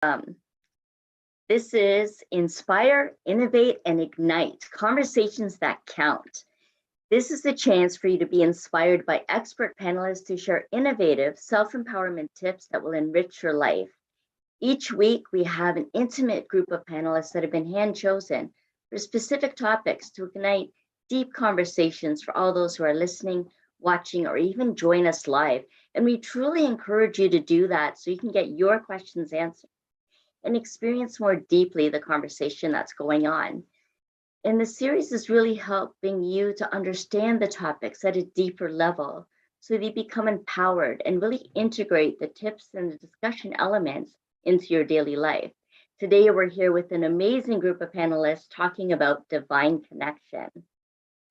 Um, this is Inspire, Innovate, and Ignite, conversations that count. This is the chance for you to be inspired by expert panelists to share innovative self-empowerment tips that will enrich your life. Each week, we have an intimate group of panelists that have been hand-chosen for specific topics to ignite deep conversations for all those who are listening, watching, or even join us live. And we truly encourage you to do that so you can get your questions answered and experience more deeply the conversation that's going on. And the series is really helping you to understand the topics at a deeper level so that you become empowered and really integrate the tips and the discussion elements into your daily life. Today, we're here with an amazing group of panelists talking about divine connection.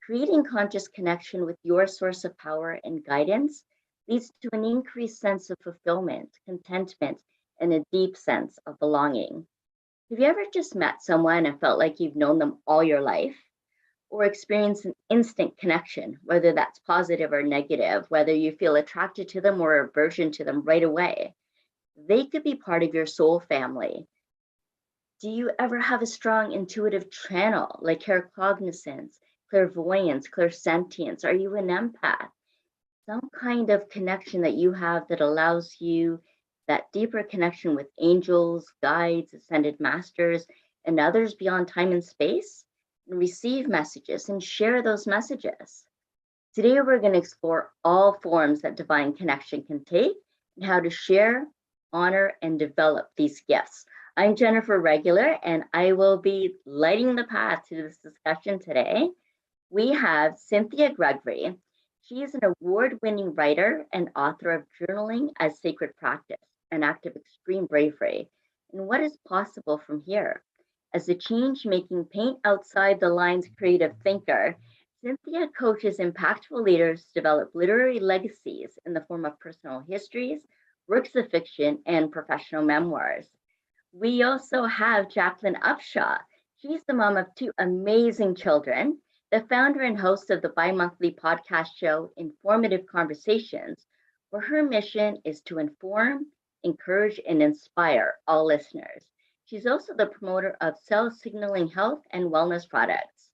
Creating conscious connection with your source of power and guidance leads to an increased sense of fulfillment, contentment, and a deep sense of belonging. Have you ever just met someone and felt like you've known them all your life? Or experienced an instant connection, whether that's positive or negative, whether you feel attracted to them or aversion to them right away? They could be part of your soul family. Do you ever have a strong intuitive channel like claircognizance, clairvoyance, clairsentience? Are you an empath? Some kind of connection that you have that allows you that deeper connection with angels, guides, ascended masters, and others beyond time and space, and receive messages and share those messages. Today, we're going to explore all forms that divine connection can take and how to share, honor, and develop these gifts. I'm Jennifer Regular, and I will be lighting the path to this discussion today. We have Cynthia Gregory. She is an award-winning writer and author of Journaling as Sacred Practice, an act of extreme bravery, and what is possible from here. As a change-making, paint outside the lines creative thinker, Cynthia coaches impactful leaders to develop literary legacies in the form of personal histories, works of fiction, and professional memoirs. We also have Jacquelyn Upshaw. She's the mom of two amazing children, the founder and host of the bi-monthly podcast show, Informative Conversations, where her mission is to inform, encourage, and inspire all listeners. She's also the promoter of cell signaling health and wellness products.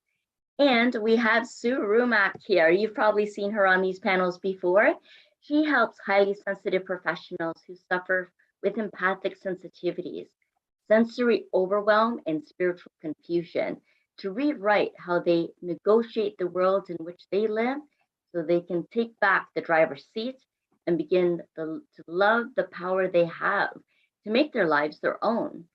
And we have Sue Rumack here. You've probably seen her on these panels before. She helps highly sensitive professionals who suffer with empathic sensitivities, sensory overwhelm, and spiritual confusion to rewrite how they negotiate the world in which they live so they can take back the driver's seat and begin to love the power they have to make their lives their own.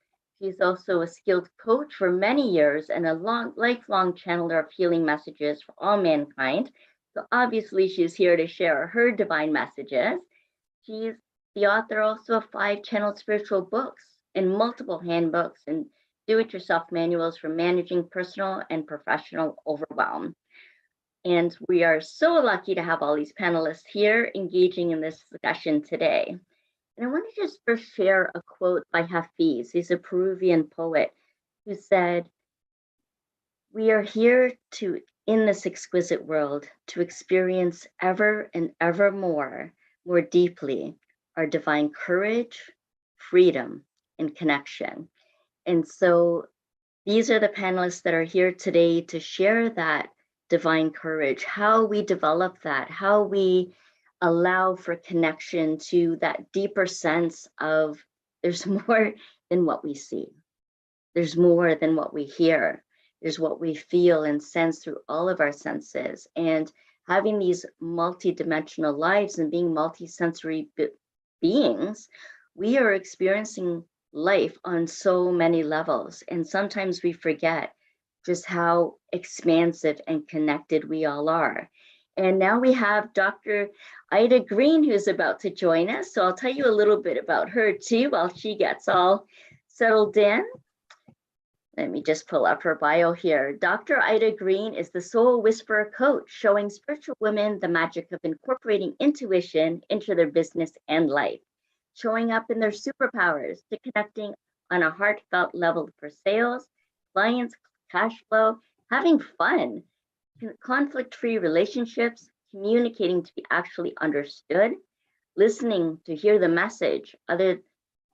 She's also a skilled coach for many years and a lifelong channeler of healing messages for all mankind. So obviously she's here to share her divine messages. She's the author also of 5 channeled spiritual books and multiple handbooks and do-it-yourself manuals for managing personal and professional overwhelm. And we are so lucky to have all these panelists here engaging in this discussion today. And I want to just first share a quote by Hafiz. He's a Peruvian poet who said, "We are here in this exquisite world, to experience ever and ever more deeply, our divine courage, freedom, and connection." And so these are the panelists that are here today to share that divine courage, how we develop that, how we allow for connection to that deeper sense of there's more than what we see. There's more than what we hear. There's what we feel and sense through all of our senses. And having these multidimensional lives and being multisensory beings, we are experiencing life on so many levels. And sometimes we forget just how expansive and connected we all are. And now we have Dr. Ida Greene, who's about to join us. So I'll tell you a little bit about her too while she gets all settled in. Let me just pull up her bio here. Dr. Ida Greene is the Soul Whisperer coach, showing spiritual women the magic of incorporating intuition into their business and life, showing up in their superpowers to connecting on a heartfelt level for sales, clients, cash flow, having fun, conflict-free relationships, communicating to be actually understood, listening to hear the message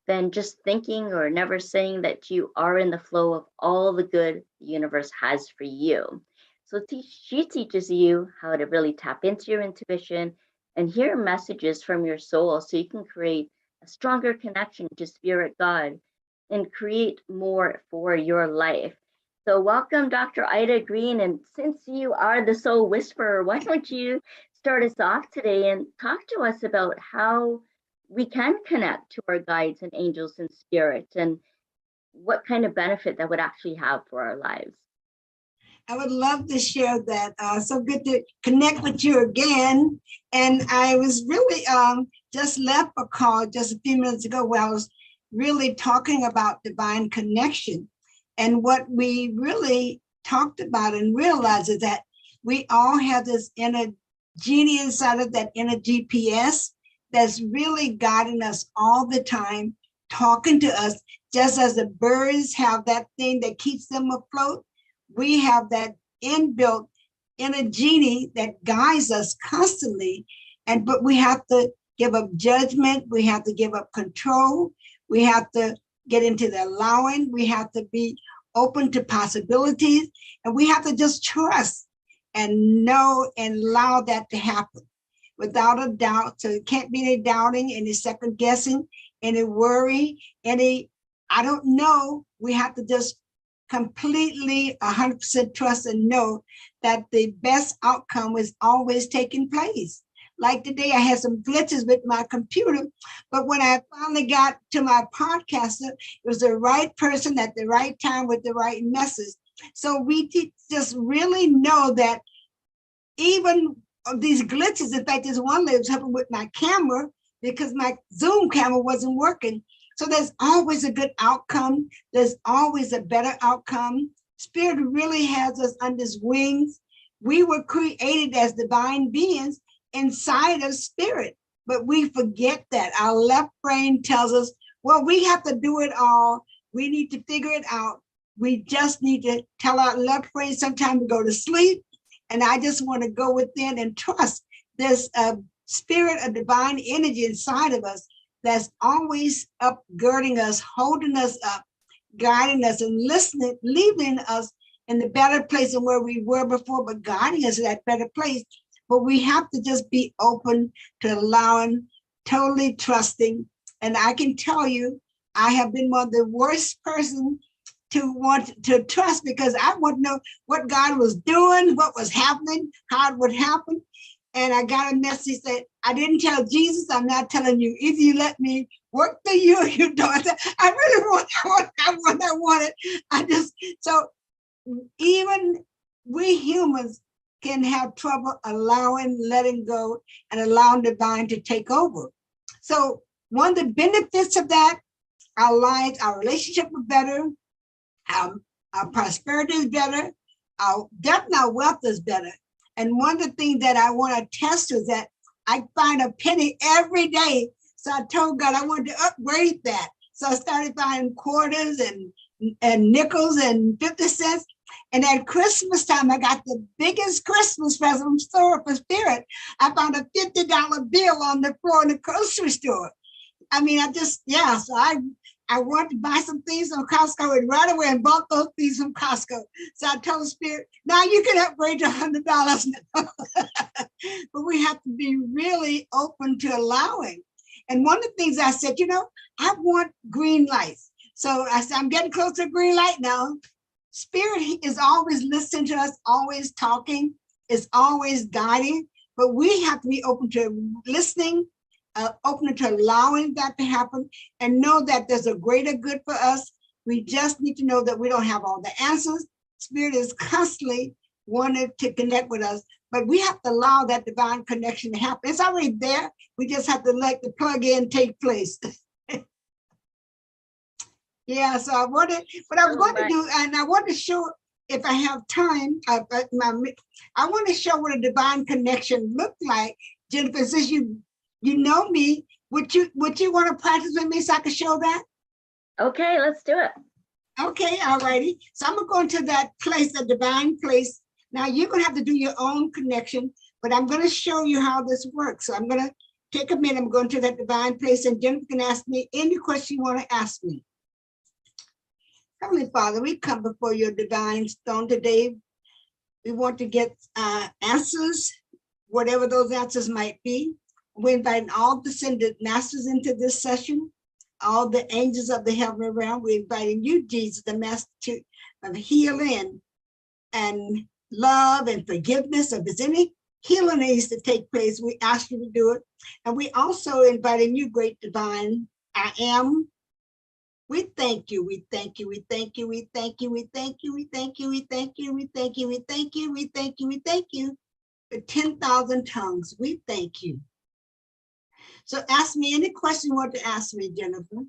than just thinking or never saying that you are in the flow of all the good the universe has for you. So she teaches you how to really tap into your intuition and hear messages from your soul so you can create a stronger connection to spirit God and create more for your life. So welcome, Dr. Ida Greene. And since you are the soul whisperer, why don't you start us off today and talk to us about how we can connect to our guides and angels and spirits and what kind of benefit that would actually have for our lives. I would love to share that. So good to connect with you again. And I was really just left a call just a few minutes ago where I was really talking about divine connection. And what we really talked about and realized is that we all have this inner genie inside of that inner GPS that's really guiding us all the time, talking to us, just as the birds have that thing that keeps them afloat. We have that inbuilt inner genie that guides us constantly. But we have to give up judgment. We have to give up control. We have to get into the allowing. We have to be open to possibilities. And we have to just trust and know and allow that to happen without a doubt. So it can't be any doubting, any second guessing, any worry, any, I don't know. We have to just completely 100% trust and know that the best outcome is always taking place. Like today, I had some glitches with my computer, but when I finally got to my podcaster, it was the right person at the right time with the right message. So we just really know that even these glitches, in fact, there's one that was happening with my camera because my Zoom camera wasn't working. So there's always a good outcome. There's always a better outcome. Spirit really has us under his wings. We were created as divine beings inside of spirit, but we forget that. Our left brain tells us, well, we have to do it all. We need to figure it out. We just need to tell our left brain sometime to go to sleep. And I just want to go within and trust there's a spirit, a divine energy inside of us that's always upgirding us, holding us up, guiding us and listening, leaving us in the better place than where we were before, but guiding us to that better place. But we have to just be open to allowing, totally trusting. And I can tell you, I have been one of the worst person to want to trust because I want to know what God was doing, what was happening, how it would happen. And I got a message that I didn't tell Jesus, I'm not telling you. Either you let me work for you or you don't. I really want what I wanted. So even we humans can have trouble allowing, letting go, and allowing divine to take over. So one of the benefits of that, our lives, our relationship are better, our prosperity is better, definitely our wealth is better. And one of the things that I want to test is that I find a penny every day. So I told God I wanted to upgrade that. So I started finding quarters and nickels and 50 cents. And at Christmas time, I got the biggest Christmas present from Store for Spirit. I found a $50 bill on the floor in the grocery store. I mean, so I wanted to buy some things from Costco and right away and bought those things from Costco. So I told Spirit, now you can upgrade to $100 now. But we have to be really open to allowing. And one of the things I said, I want green lights. So I said, I'm getting close to a green light now. Spirit is always listening to us, always talking, is always guiding, but we have to be open to listening, open to allowing that to happen, and know that there's a greater good for us. We just need to know that we don't have all the answers. Spirit is constantly wanting to connect with us, but we have to allow that divine connection to happen. It's already there. We just have to let the plug-in take place. Yeah, so I was going to do, and I want to show, if I have time, I want to show what a divine connection looked like. Jennifer, since you know me, would you want to practice with me so I can show that? Okay, let's do it. Okay, all righty. So I'm going to go into that place, the divine place. Now you're going to have to do your own connection, but I'm going to show you how this works. So I'm going to take a minute. I'm going to that divine place, and Jennifer can ask me any question you want to ask me. Heavenly Father, we come before your divine throne today. We want to get answers, whatever those answers might be. We invite all the ascended masters into this session, all the angels of the heavenly realm. We're inviting you, Jesus, the master of healing and love and forgiveness. If there's any healing needs to take place, we ask you to do it. And we also inviting you, great divine I am. We thank you, we thank you, we thank you, we thank you, we thank you, we thank you, we thank you, we thank you, we thank you, we thank you, we thank you. For 10,000 tongues, we thank you. So ask me any question you want to ask me, Jennifer.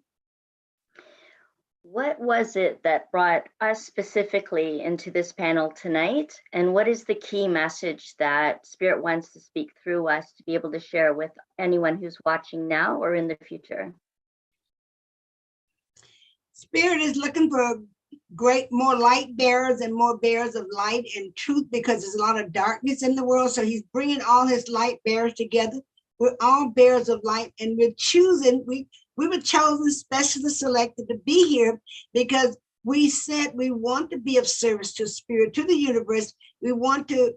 What was it that brought us specifically into this panel tonight? And what is the key message that Spirit wants to speak through us to be able to share with anyone who's watching now or in the future? Spirit is looking for more light bearers and more bearers of light and truth, because there's a lot of darkness in the world. So he's bringing all his light bearers together. We're all bearers of light, and we're choosing, we were chosen, specially selected to be here because we said we want to be of service to Spirit, to the universe. We want to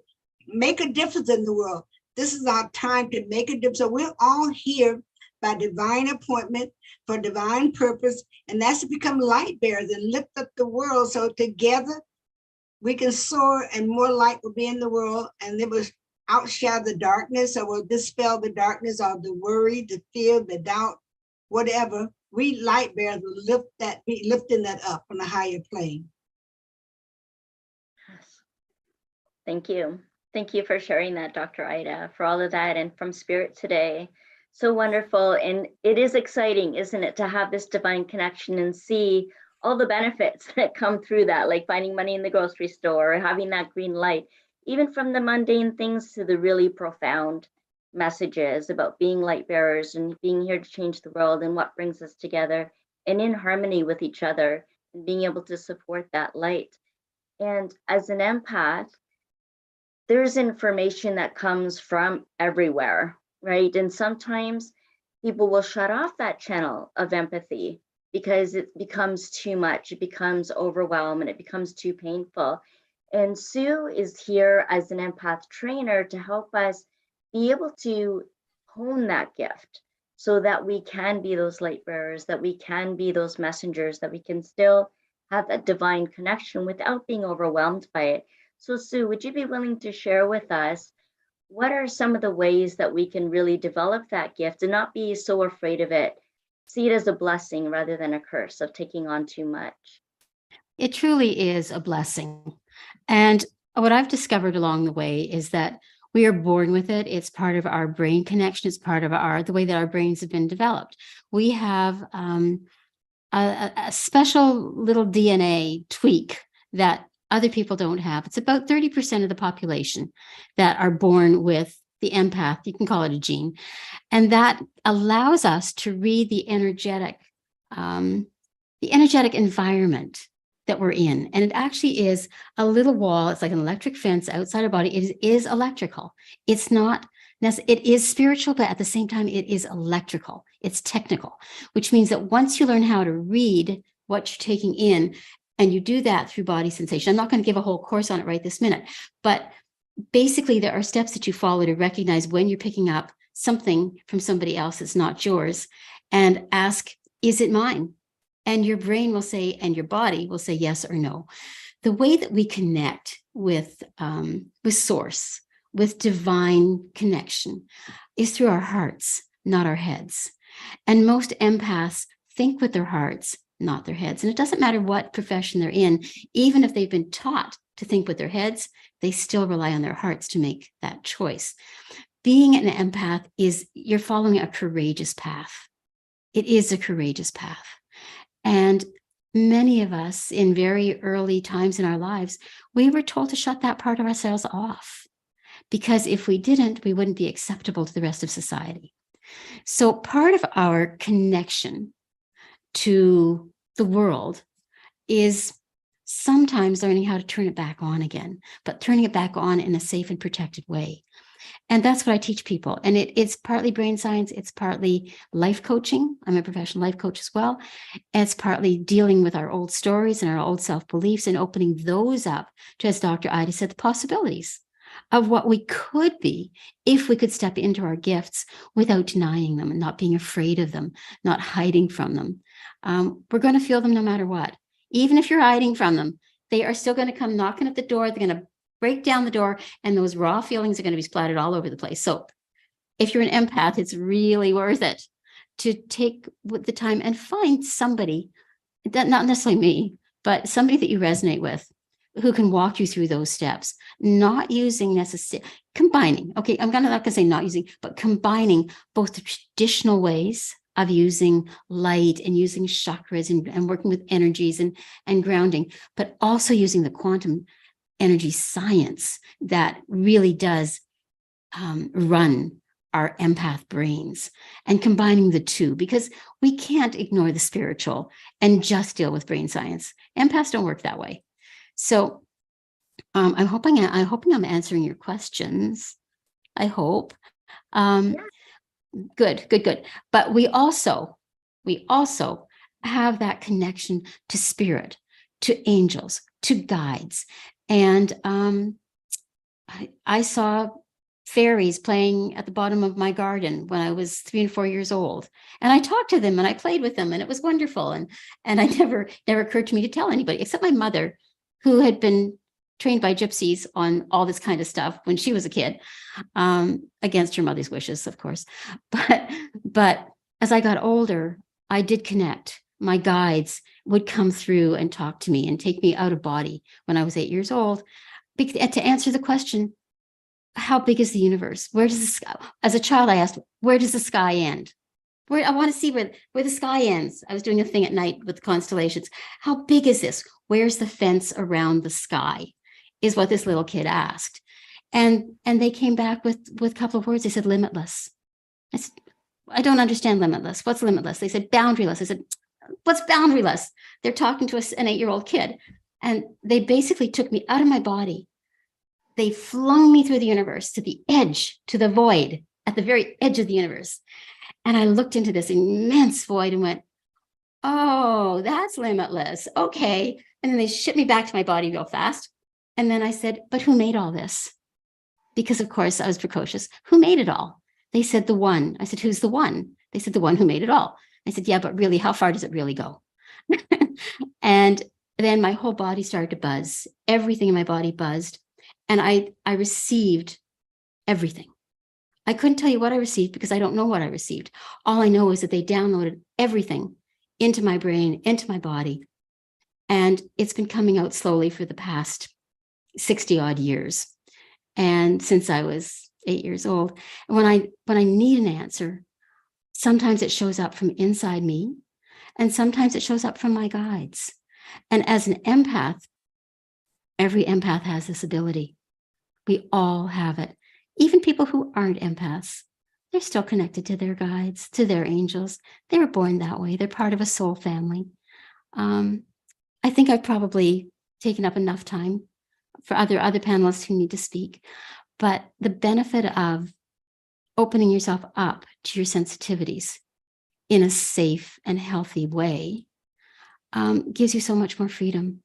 make a difference in the world. This is our time to make a difference. So we're all here by divine appointment for divine purpose, and that's to become light bearers and lift up the world. So together we can soar, and more light will be in the world, and it will outshadow the darkness, or will dispel the darkness or the worry, the fear, the doubt, whatever. We light bearers will be lifting that up on a higher plane. Thank you. Thank you for sharing that, Dr. Ida, for all of that and from Spirit today. So wonderful. And it is exciting, isn't it, to have this divine connection and see all the benefits that come through that, like finding money in the grocery store or having that green light, even from the mundane things to the really profound messages about being light bearers and being here to change the world and what brings us together and in harmony with each other and being able to support that light. And as an empath, there's information that comes from everywhere, right? And sometimes people will shut off that channel of empathy because it becomes too much, it becomes overwhelming, it becomes too painful. And Sue is here as an empath trainer to help us be able to hone that gift so that we can be those light bearers, that we can be those messengers, that we can still have that divine connection without being overwhelmed by it. So Sue, would you be willing to share with us what are some of the ways that we can really develop that gift and not be so afraid of it, see it as a blessing rather than a curse of taking on too much? It truly is a blessing. And what I've discovered along the way is that we are born with it. It's part of our brain connection. It's part of the way that our brains have been developed. We have a special little DNA tweak that other people don't have. It's about 30% of the population that are born with the empath. You can call it a gene. And that allows us to read the energetic environment that we're in. And it actually is a little wall. It's like an electric fence outside our body. It is electrical. It's not necessarily, it is spiritual, but at the same time, it is electrical. It's technical, which means that once you learn how to read what you're taking in, and you do that through body sensation. I'm not going to give a whole course on it right this minute, but basically there are steps that you follow to recognize when you're picking up something from somebody else that's not yours, and ask, is it mine? And your brain will say, and your body will say yes or no. The way that we connect with source, with divine connection, is through our hearts, not our heads. And most empaths think with their hearts, not their heads. And it doesn't matter what profession they're in, even if they've been taught to think with their heads, they still rely on their hearts to make that choice. Being an empath is, you're following a courageous path. It is a courageous path. And many of us in very early times in our lives, we were told to shut that part of ourselves off, because if we didn't, we wouldn't be acceptable to the rest of society. So part of our connection to the world is sometimes learning how to turn it back on again, but turning it back on in a safe and protected way. And that's what I teach people. And it's partly brain science. It's partly life coaching. I'm a professional life coach as well. And it's partly dealing with our old stories and our old self-beliefs and opening those up to, as Dr. Ida said, the possibilities of what we could be if we could step into our gifts without denying them and not being afraid of them, not hiding from them. We're going to feel them no matter what. Even if you're hiding from them, they are still going to come knocking at the door. They're going to break down the door, and those raw feelings are going to be splattered all over the place. So if you're an empath, it's really worth it to take the time and find somebody, that not necessarily me, but somebody that you resonate with, who can walk you through those steps, not using necessarily, combining. Okay, I'm not going to say not using, but combining both the traditional ways of using light and using chakras and working with energies and grounding, but also using the quantum energy science that really does run our empath brains, and combining the two, because we can't ignore the spiritual and just deal with brain science. Empaths don't work that way. So I'm hoping I'm answering your questions. I hope. Good. But we also have that connection to spirit, to angels, to guides. And I saw fairies playing at the bottom of my garden when I was 3 and 4 years old. And I talked to them and I played with them, and it was wonderful. And I never occurred to me to tell anybody except my mother, who had been trained by gypsies on all this kind of stuff when she was a kid, against her mother's wishes, of course. But as I got older, I did connect. My guides would come through and talk to me and take me out of body when I was 8 years old, to answer the question, how big is the universe? Where does the sky? As a child, I asked, where does the sky end? Where, I want to see where the sky ends. I was doing a thing at night with constellations. How big is this? Where's the fence around the sky? Is what this little kid asked. And they came back with a couple of words. They said, limitless. I said, I don't understand limitless. What's limitless? They said, boundaryless. I said, what's boundaryless? They're talking to an 8-year-old kid. And they basically took me out of my body. They flung me through the universe to the edge, to the void, at the very edge of the universe. And I looked into this immense void and went, oh, that's limitless. Okay. And then they shipped me back to my body real fast. And then I said, but who made all this? Because, of course, I was precocious. Who made it all? They said, the one. I said, who's the one? They said, the one who made it all. I said, yeah, but really, how far does it really go? And then my whole body started to buzz. Everything in my body buzzed. And I received everything. I couldn't tell you what I received because I don't know what I received. All I know is that they downloaded everything into my brain, into my body. And it's been coming out slowly for the past 60 odd years. And since I was 8 years old, when I need an answer, sometimes it shows up from inside me, and sometimes it shows up from my guides. And as an empath, every empath has this ability. We all have it. Even people who aren't empaths, they're still connected to their guides, to their angels. They were born that way. They're part of a soul family. I think I've probably taken up enough time for other panelists who need to speak. But the benefit of opening yourself up to your sensitivities in a safe and healthy way gives you so much more freedom.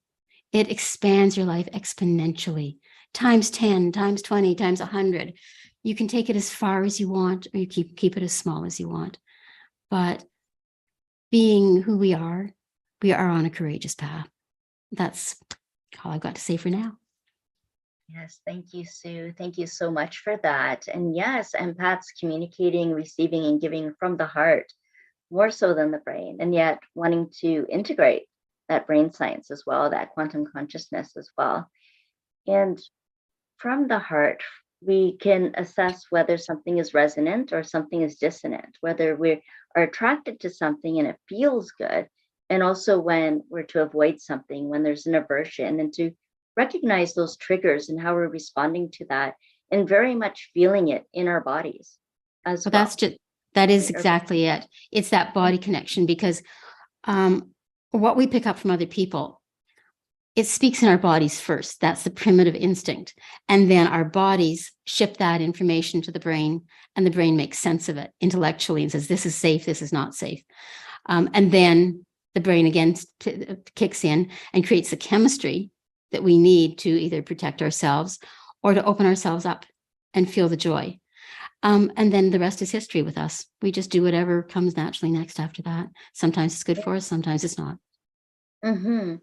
It expands your life exponentially, times 10, times 20, times 100. You can take it as far as you want, or you keep it as small as you want. But being who we are on a courageous path. That's all I've got to say for now. Yes, thank you, Sue. Thank you so much for that. And yes, empaths communicating, receiving, and giving from the heart, more so than the brain, and yet wanting to integrate that brain science as well, that quantum consciousness as well. And from the heart, we can assess whether something is resonant or something is dissonant, whether we are attracted to something and it feels good, and also when we're to avoid something, when there's an aversion, and to recognize those triggers and how we're responding to that, and very much feeling it in our bodies as well. That is exactly it. It's that body connection, because what we pick up from other people, it speaks in our bodies first. That's the primitive instinct. And then our bodies ship that information to the brain, and the brain makes sense of it intellectually and says, this is safe, this is not safe. And then the brain again kicks in and creates the chemistry that we need to either protect ourselves or to open ourselves up and feel the joy. And then the rest is history with us. We just do whatever comes naturally next after that. Sometimes it's good for us, sometimes it's not. And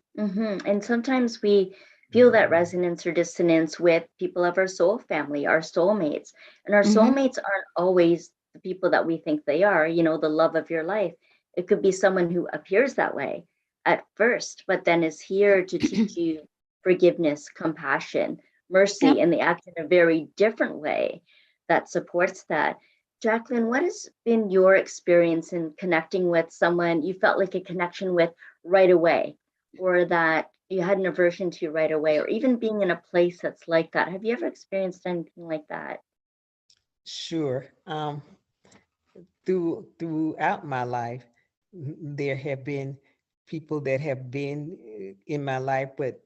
sometimes we feel that resonance or dissonance with people of our soul family, our soulmates. And our soulmates aren't always the people that we think they are, you know, the love of your life. It could be someone who appears that way at first, but then is here to teach you forgiveness, compassion, mercy, and they act in a very different way that supports that. Jacquelyn, what has been your experience in connecting with someone you felt like a connection with right away, or that you had an aversion to right away, or even being in a place that's like that? Have you ever experienced anything like that? Sure. Throughout my life, there have been people that have been in my life, but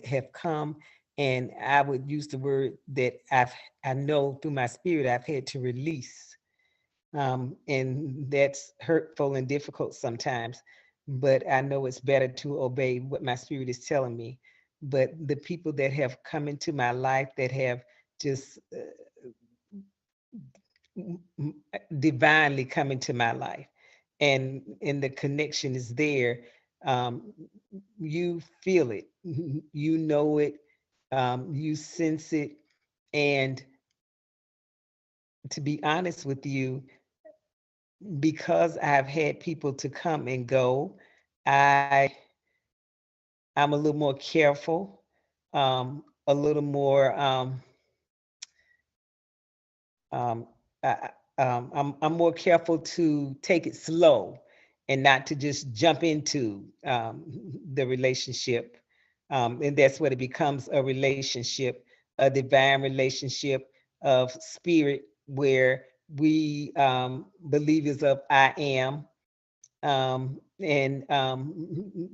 have come, and I would use the word that I know through my spirit I've had to release, and that's hurtful and difficult sometimes. But I know it's better to obey what my spirit is telling me. But the people that have come into my life that have just divinely come into my life, and the connection is there. You feel it, you know it, you sense it. And to be honest with you, because I've had people to come and go, I'm a little more careful, a little more I'm more careful to take it slow and not to just jump into the relationship. And that's what it becomes, a relationship, a divine relationship of spirit, where we believers of I am. And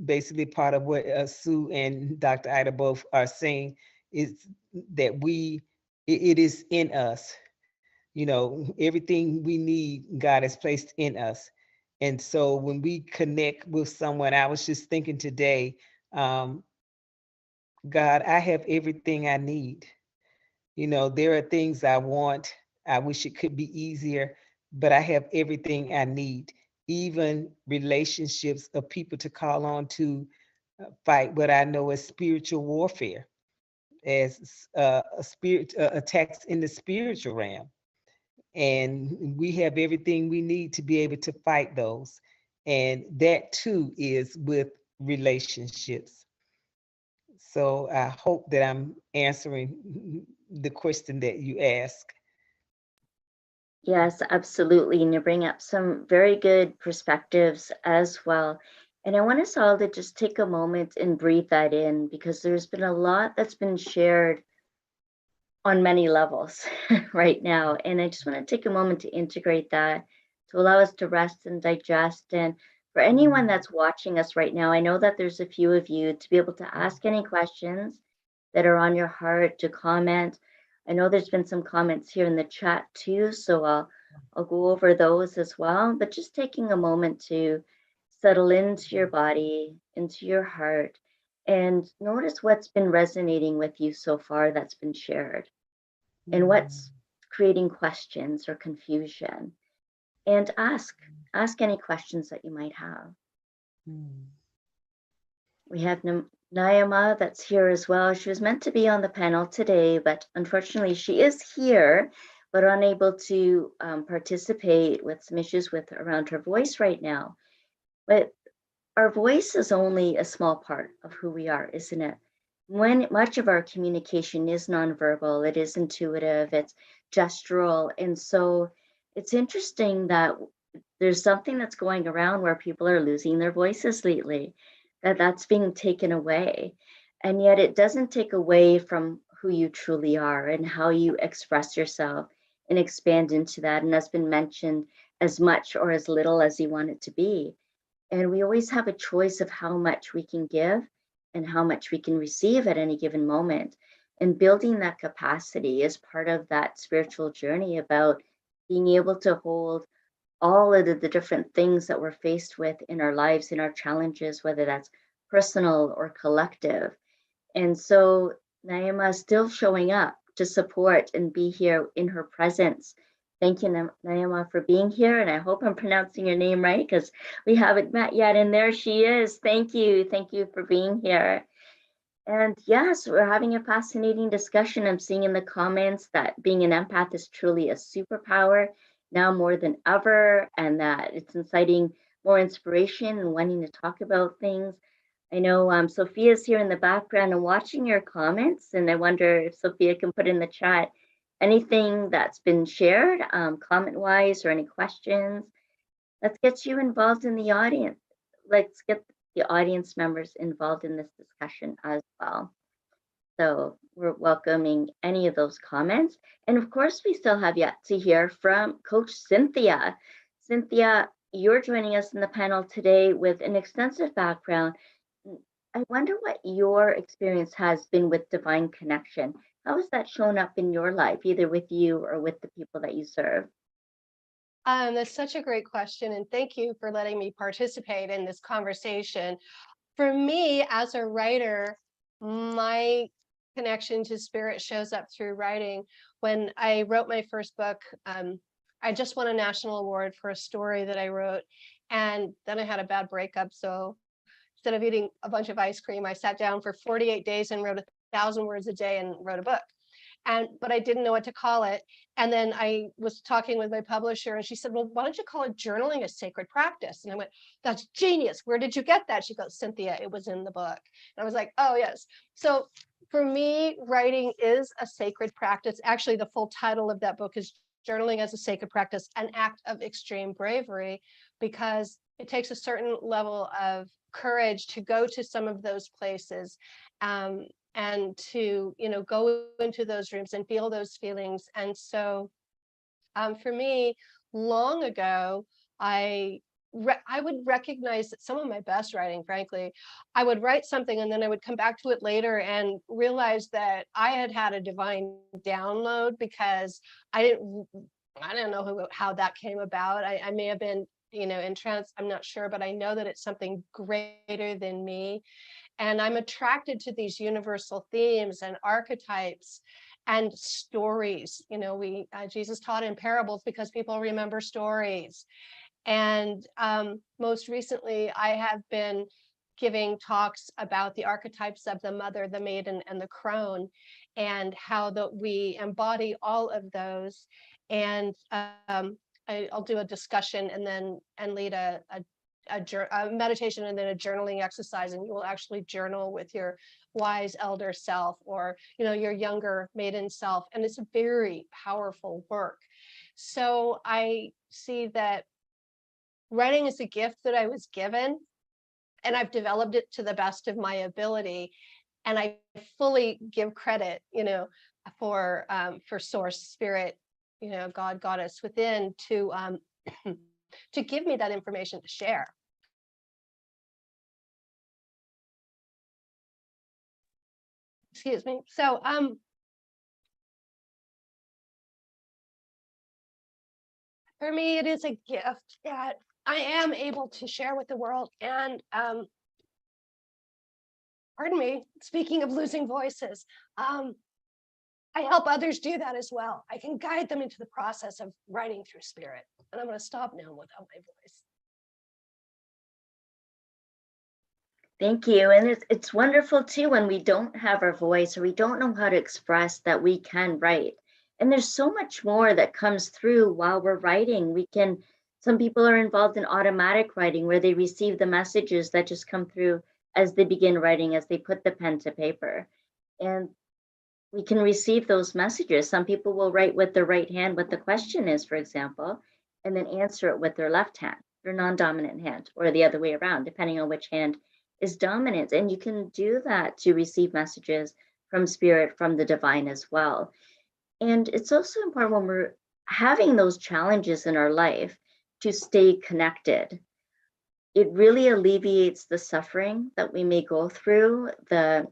basically part of what Sue and Dr. Ida both are saying is that it is in us. Everything we need, God has placed in us. And so when we connect with someone, I was just thinking today, God, I have everything I need. There are things I want. I wish it could be easier, but I have everything I need. Even relationships of people to call on to fight what I know as spiritual warfare, as attacks in the spiritual realm. And we have everything we need to be able to fight those. And that too is with relationships. So I hope that I'm answering the question that you asked. Yes, absolutely. And you bring up some very good perspectives as well. And I want us all to just take a moment and breathe that in, because there's been a lot that's been shared on many levels right now. And I just want to take a moment to integrate that, to allow us to rest and digest. And for anyone that's watching us right now, I know that there's a few of you to be able to ask any questions that are on your heart, to comment. I know there's been some comments here in the chat too, so I'll go over those as well. But just taking a moment to settle into your body, into your heart, and notice what's been resonating with you so far that's been shared, and what's creating questions or confusion. And ask any questions that you might have. We have Naima that's here as well. She was meant to be on the panel today, but unfortunately she is here, but unable to participate with some issues around her voice right now. But our voice is only a small part of who we are, isn't it? When much of our communication is nonverbal, it is intuitive, it's gestural. And so it's interesting that there's something that's going around where people are losing their voices lately, that's being taken away. And yet it doesn't take away from who you truly are and how you express yourself and expand into that. And that's been mentioned, as much or as little as you want it to be. And we always have a choice of how much we can give and how much we can receive at any given moment. And building that capacity is part of that spiritual journey about being able to hold all of the different things that we're faced with in our lives, in our challenges, whether that's personal or collective. And so Naima is still showing up to support and be here in her presence. Thank you, Naima, for being here. And I hope I'm pronouncing your name right because we haven't met yet. And there she is. Thank you. Thank you for being here. And yes, we're having a fascinating discussion. I'm seeing in the comments that being an empath is truly a superpower now more than ever, and that it's inciting more inspiration and wanting to talk about things. I know Sophia's here in the background and watching your comments, and I wonder if Sophia can put in the chat anything that's been shared comment-wise or any questions. Let's get you involved in the audience. Let's get the audience members involved in this discussion as well. So we're welcoming any of those comments. And of course, we still have yet to hear from Coach Cynthia. Cynthia, you're joining us in the panel today with an extensive background. I wonder what your experience has been with divine connection. How has that shown up in your life, either with you or with the people that you serve? That's such a great question, and thank you for letting me participate in this conversation. For me, as a writer, my connection to spirit shows up through writing. When I wrote my first book, I just won a national award for a story that I wrote, and then I had a bad breakup. So instead of eating a bunch of ice cream, I sat down for 48 days and wrote 1,000 words a day and wrote a book. But I didn't know what to call it. And then I was talking with my publisher and she said, well, why don't you call it journaling a sacred practice? And I went, that's genius. Where did you get that? She goes, Cynthia, it was in the book. And I was like, oh, yes. So for me, writing is a sacred practice. Actually, the full title of that book is Journaling as a Sacred Practice, an Act of Extreme Bravery, because it takes a certain level of courage to go to some of those places. And to, go into those rooms and feel those feelings. And so for me, long ago, I would recognize that some of my best writing, frankly, I would write something and then I would come back to it later and realize that I had a divine download because I don't know how that came about. I may have been, in trance, I'm not sure, but I know that it's something greater than me. And I'm attracted to these universal themes and archetypes and stories. Jesus taught in parables because people remember stories. And most recently, I have been giving talks about the archetypes of the mother, the maiden, and the crone, and how we embody all of those. And I'll do a discussion and lead a meditation and then a journaling exercise, and you will actually journal with your wise elder self or your younger maiden self, and it's a very powerful work. So I see that writing is a gift that I was given, and I've developed it to the best of my ability, and I fully give credit for source, spirit, God, goddess within to give me that information to share. Excuse me. So for me, it is a gift that I am able to share with the world. And pardon me, speaking of losing voices, I help others do that as well. I can guide them into the process of writing through spirit. And I'm going to stop now without my voice. Thank you. And it's wonderful too when we don't have our voice or we don't know how to express that we can write. And there's so much more that comes through while we're writing. Some people are involved in automatic writing where they receive the messages that just come through as they begin writing, as they put the pen to paper. And we can receive those messages. Some people will write with their right hand what the question is, for example, and then answer it with their left hand, their non-dominant hand, or the other way around, depending on which hand is dominant. And you can do that to receive messages from spirit, from the divine as well. And it's also important when we're having those challenges in our life to stay connected. it really alleviates the suffering that we may go through, the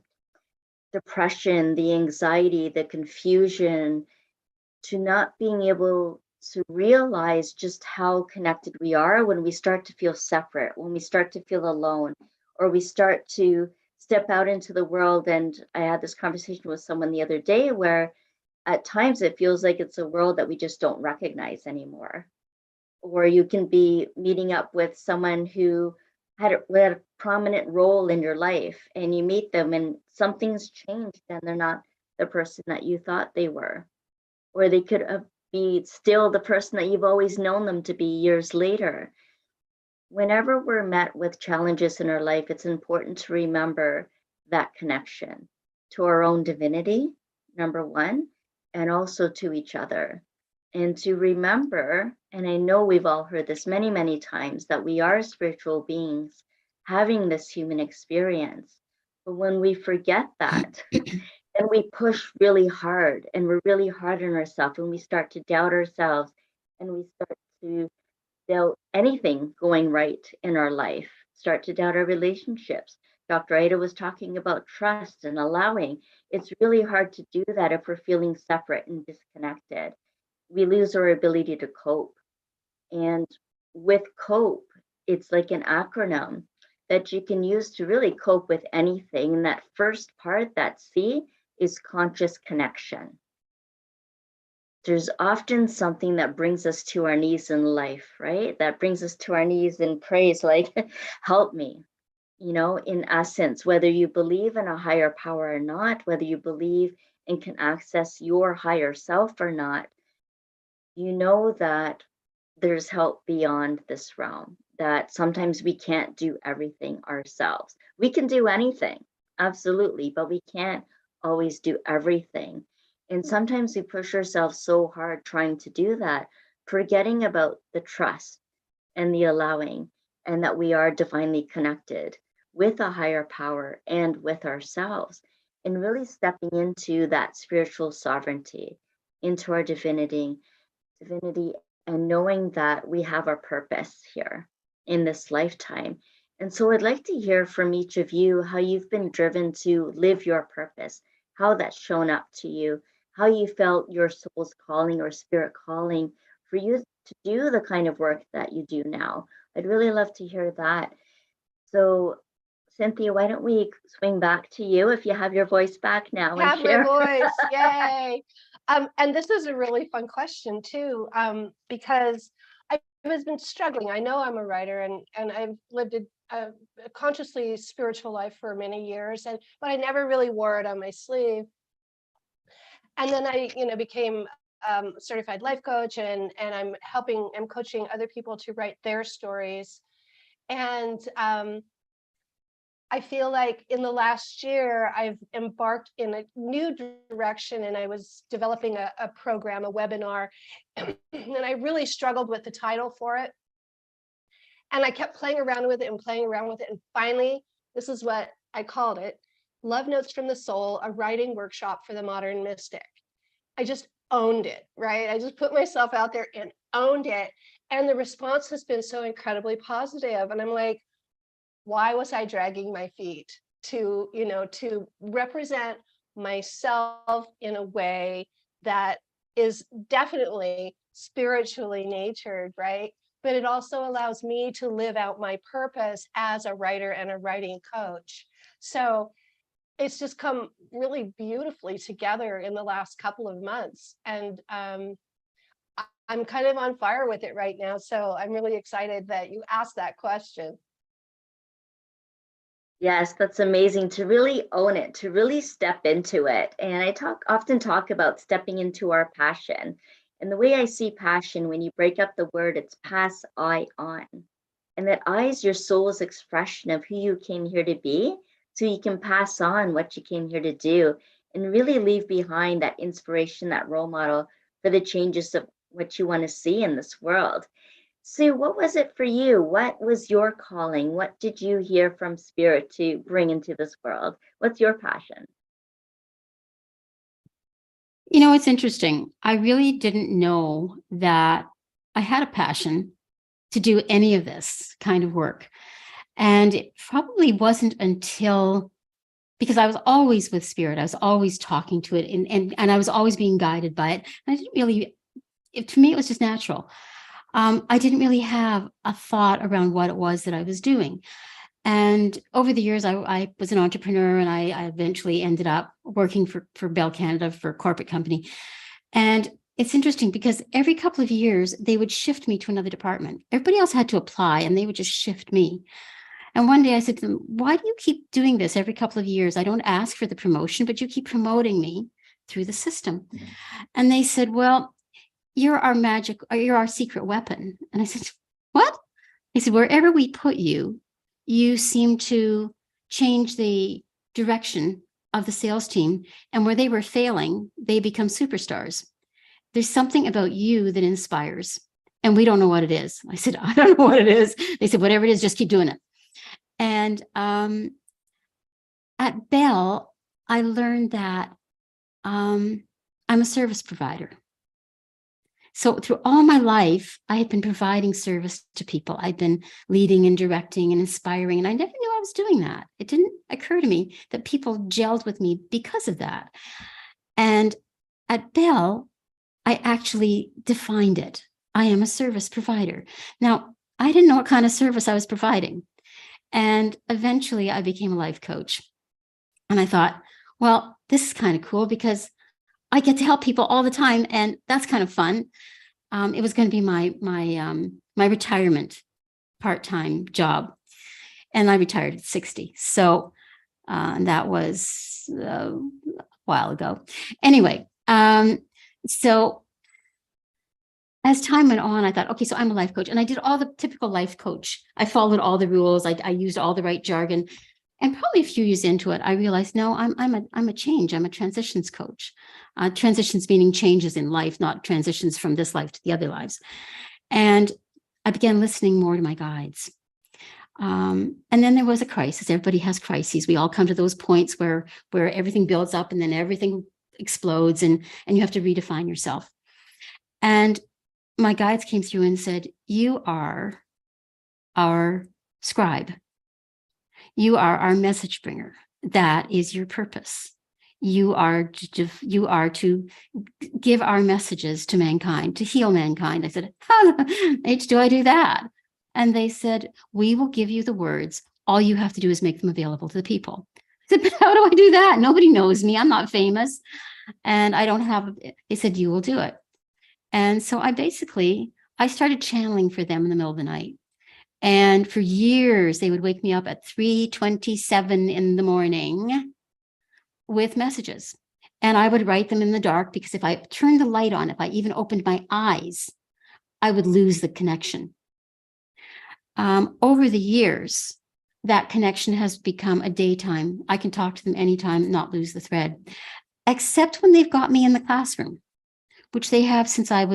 depression, the anxiety, the confusion, to not being able to realize just how connected we are when we start to feel separate, when we start to feel alone, or we start to step out into the world. And I had this conversation with someone the other day where at times it feels like it's a world that we just don't recognize anymore. Or you can be meeting up with someone who had a prominent role in your life, and you meet them and something's changed and they're not the person that you thought they were. Or they could be still the person that you've always known them to be years later. Whenever we're met with challenges in our life, it's important to remember that connection to our own divinity, number one, and also to each other. And to remember, and I know we've all heard this many, many times, that we are spiritual beings having this human experience. But when we forget that, then we push really hard and we're really hard on ourselves, and we start to doubt ourselves, and we start to doubt anything going right in our life, start to doubt our relationships. Dr. Ida was talking about trust and allowing. It's really hard to do that if we're feeling separate and disconnected. We lose our ability to cope. And with cope, it's like an acronym that you can use to really cope with anything. And that first part, that C, is conscious connection. There's often something that brings us to our knees in life, right? That brings us to our knees in praise, like, help me. You know, in essence, whether you believe in a higher power or not, whether you believe and can access your higher self or not, you know that there's help beyond this realm, that sometimes we can't do everything ourselves. We can do anything, absolutely, but we can't always do everything. And sometimes we push ourselves so hard trying to do that, forgetting about the trust and the allowing, and that we are divinely connected with a higher power and with ourselves, and really stepping into that spiritual sovereignty, into our divinity, and knowing that we have our purpose here in this lifetime. And so I'd like to hear from each of you how you've been driven to live your purpose, how that's shown up to you, how you felt your soul's calling or spirit calling for you to do the kind of work that you do now. I'd really love to hear that. So Cynthia, why don't we swing back to you if you have your voice back now and Have share. my voice, yay. And this is a really fun question too, because I've been struggling. I know I'm a writer, and I've lived a consciously spiritual life for many years, but I never really wore it on my sleeve. And then I, became certified life coach, and I'm coaching other people to write their stories. And I feel like in the last year, I've embarked in a new direction, and I was developing a program, a webinar, and I really struggled with the title for it. And I kept playing around with it and playing around with it. And finally, this is what I called it: Love Notes from the Soul, a writing workshop for the modern mystic. I just owned it, right? I just put myself out there and owned it. And the response has been so incredibly positive. And I'm like, why was I dragging my feet to represent myself in a way that is definitely spiritually natured, right? But it also allows me to live out my purpose as a writer and a writing coach. So it's just come really beautifully together in the last couple of months. And I'm kind of on fire with it right now. So I'm really excited that you asked that question. Yes, that's amazing, to really own it, to really step into it. And I often talk about stepping into our passion. And the way I see passion, when you break up the word, it's pass I on. And that I is your soul's expression of who you came here to be, so you can pass on what you came here to do and really leave behind that inspiration, that role model for the changes of what you want to see in this world. Sue, what was it for you? What was your calling? What did you hear from Spirit to bring into this world? What's your passion? It's interesting. I really didn't know that I had a passion to do any of this kind of work. And it probably wasn't until, because I was always with spirit, I was always talking to it, and I was always being guided by it. And I didn't really, to me, it was just natural. I didn't really have a thought around what it was that I was doing. And over the years, I was an entrepreneur, and I eventually ended up working for Bell Canada, for a corporate company. And it's interesting because every couple of years, they would shift me to another department. Everybody else had to apply, and they would just shift me. And one day I said to them, why do you keep doing this every couple of years? I don't ask for the promotion, but you keep promoting me through the system. And they said, well, you're our secret weapon. And I said, what? They said, wherever we put you, you seem to change the direction of the sales team. And where they were failing, they become superstars. There's something about you that inspires. And we don't know what it is. I said, I don't know what it is. They said, whatever it is, just keep doing it. And at Bell, I learned that I'm a service provider. So through all my life, I had been providing service to people. I'd been leading and directing and inspiring, and I never knew I was doing that. It didn't occur to me that people gelled with me because of that. And at Bell, I actually defined it. I am a service provider. Now, I didn't know what kind of service I was providing. And eventually I became a life coach. And I thought, well, this is kind of cool because I get to help people all the time. And that's kind of fun. It was going to be my retirement part-time job. And I retired at 60. So that was a while ago. Anyway, so as time went on, I thought, okay, so I'm a life coach, and I did all the typical life coach. I followed all the rules. I used all the right jargon, and probably a few years into it, I realized, no, I'm a change. I'm a transitions coach. Transitions meaning changes in life, not transitions from this life to the other lives. And I began listening more to my guides. And then there was a crisis. Everybody has crises. We all come to those points where everything builds up and then everything explodes, and you have to redefine yourself. And my guides came through and said, you are our scribe. You are our message bringer. That is your purpose. You are to give our messages to mankind, to heal mankind. I said, how do I do that? And they said, we will give you the words. All you have to do is make them available to the people. I said, but how do I do that? Nobody knows me. I'm not famous. And I don't have, they said, you will do it. And so I started channeling for them in the middle of the night. And for years, they would wake me up at 3:27 in the morning with messages. And I would write them in the dark, because if I turned the light on, if I even opened my eyes, I would lose the connection. Over the years, that connection has become a daytime. I can talk to them anytime, not lose the thread, except when they've got me in the classroom, which they have since I've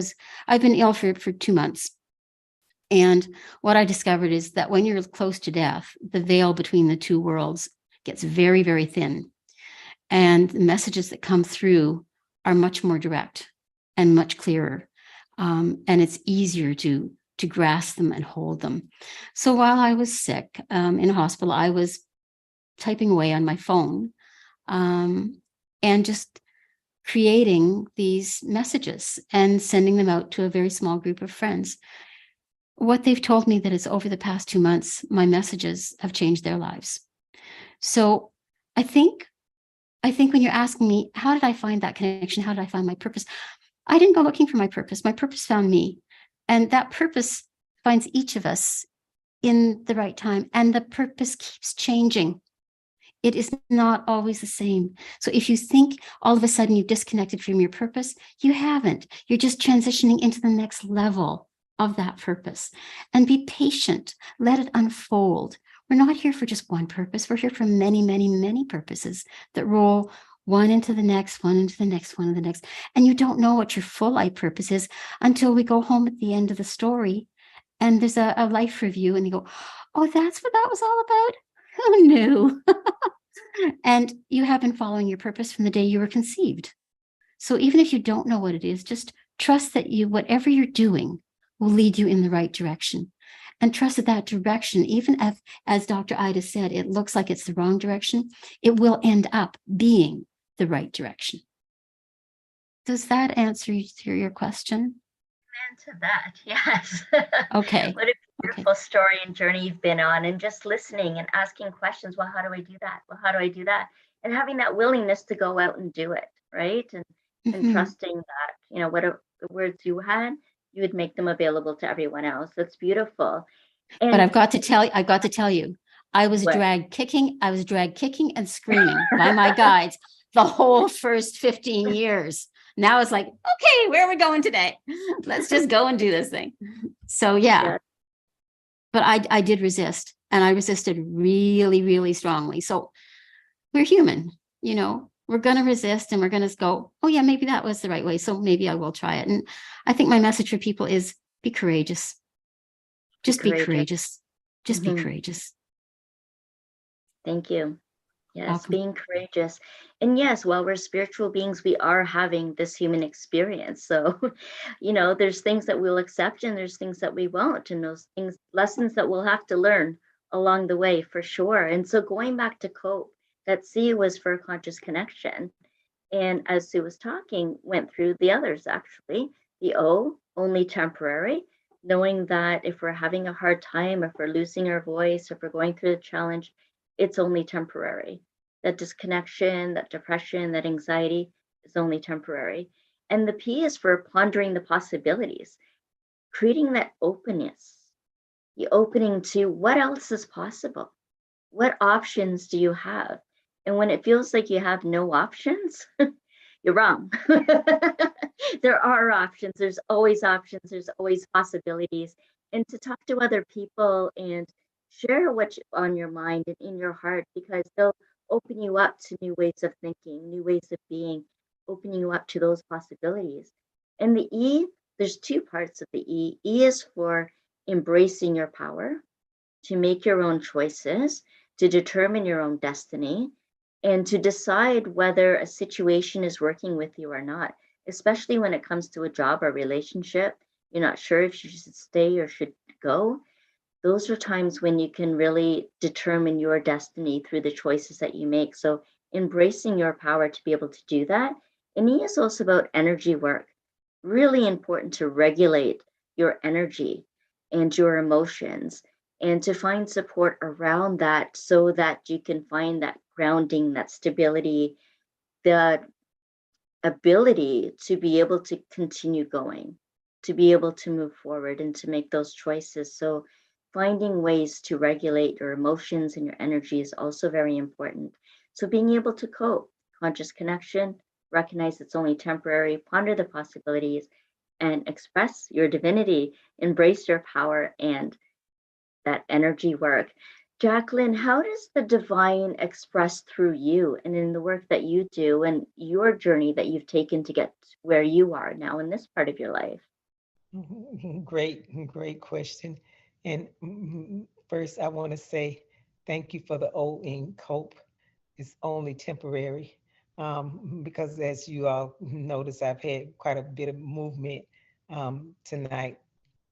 been ill for 2 months. And what I discovered is that when you're close to death, the veil between the two worlds gets very, very thin. And the messages that come through are much more direct and much clearer. And it's easier to grasp them and hold them. So while I was sick in a hospital, I was typing away on my phone and just creating these messages and sending them out to a very small group of friends. What they've told me that is over the past 2 months, my messages have changed their lives. So I think when you're asking me, how did I find that connection? How did I find my purpose? I didn't go looking for my purpose. My purpose found me. And that purpose finds each of us in the right time. And the purpose keeps changing. It is not always the same. So if you think all of a sudden you've disconnected from your purpose, you haven't. You're just transitioning into the next level of that purpose. And be patient. Let it unfold. We're not here for just one purpose. We're here for many, many, many purposes that roll one into the next, one into the next, one into the next. And you don't know what your full life purpose is until we go home at the end of the story and there's a life review and you go, oh, that's what that was all about? Who knew? And you have been following your purpose from the day you were conceived. So even if you don't know what it is, just trust that whatever you're doing will lead you in the right direction. and trust that direction, even if, as Dr. Ida said, it looks like it's the wrong direction, it will end up being the right direction. Does that answer your question? To that, yes. Okay. What a beautiful story and journey you've been on, and just listening and asking questions. Well, how do I do that? Well, how do I do that? And having that willingness to go out and do it, right? And trusting that, you know, whatever the words you had, you would make them available to everyone else. That's beautiful. And but I've got to tell you, I was what? drag kicking and screaming by my guides the whole first 15 years. Now it's like, okay, where are we going today? Let's just go and do this thing. So yeah. But I did resist, and I resisted really, really strongly. So we're human, you know, we're going to resist, and we're going to go, oh yeah, maybe that was the right way. So maybe I will try it. And I think my message for people is be courageous. Just be courageous. Just be courageous. Thank you. Yes, Welcome. being courageous. And yes, while we're spiritual beings, we are having this human experience. So, you know, there's things that we'll accept and there's things that we won't. And those things, lessons that we'll have to learn along the way for sure. And so going back to COPE, that C was for conscious connection. And as Sue was talking, went through the others actually. The O, only temporary, knowing that if we're having a hard time, if we're losing our voice, if we're going through a challenge, it's only temporary. That disconnection, that depression, that anxiety is only temporary. And the P is for pondering the possibilities, creating that openness, the opening to what else is possible. What options do you have? And when it feels like you have no options, you're wrong. There are options. There's always options. There's always possibilities. And to talk to other people and share what's on your mind and in your heart, because they'll open you up to new ways of thinking, new ways of being, opening you up to those possibilities. And the E, there's two parts of the E. E is for embracing your power, to make your own choices, to determine your own destiny, and to decide whether a situation is working with you or not, especially when it comes to a job or relationship. You're not sure if you should stay or should go. Those are times when you can really determine your destiny through the choices that you make. So embracing your power to be able to do that. And E is also about energy work. Really important to regulate your energy and your emotions, and to find support around that so that you can find that grounding, that stability, the ability to be able to continue going, to be able to move forward and to make those choices. So finding ways to regulate your emotions and your energy is also very important. So being able to cope, conscious connection, recognize it's only temporary, ponder the possibilities, and express your divinity, embrace your power and that energy work. Jacquelyn, how does the divine express through you and in the work that you do and your journey that you've taken to get where you are now in this part of your life? Great question. And first, I want to say thank you for the O in COPE. It's only temporary. Because as you all notice, I've had quite a bit of movement tonight.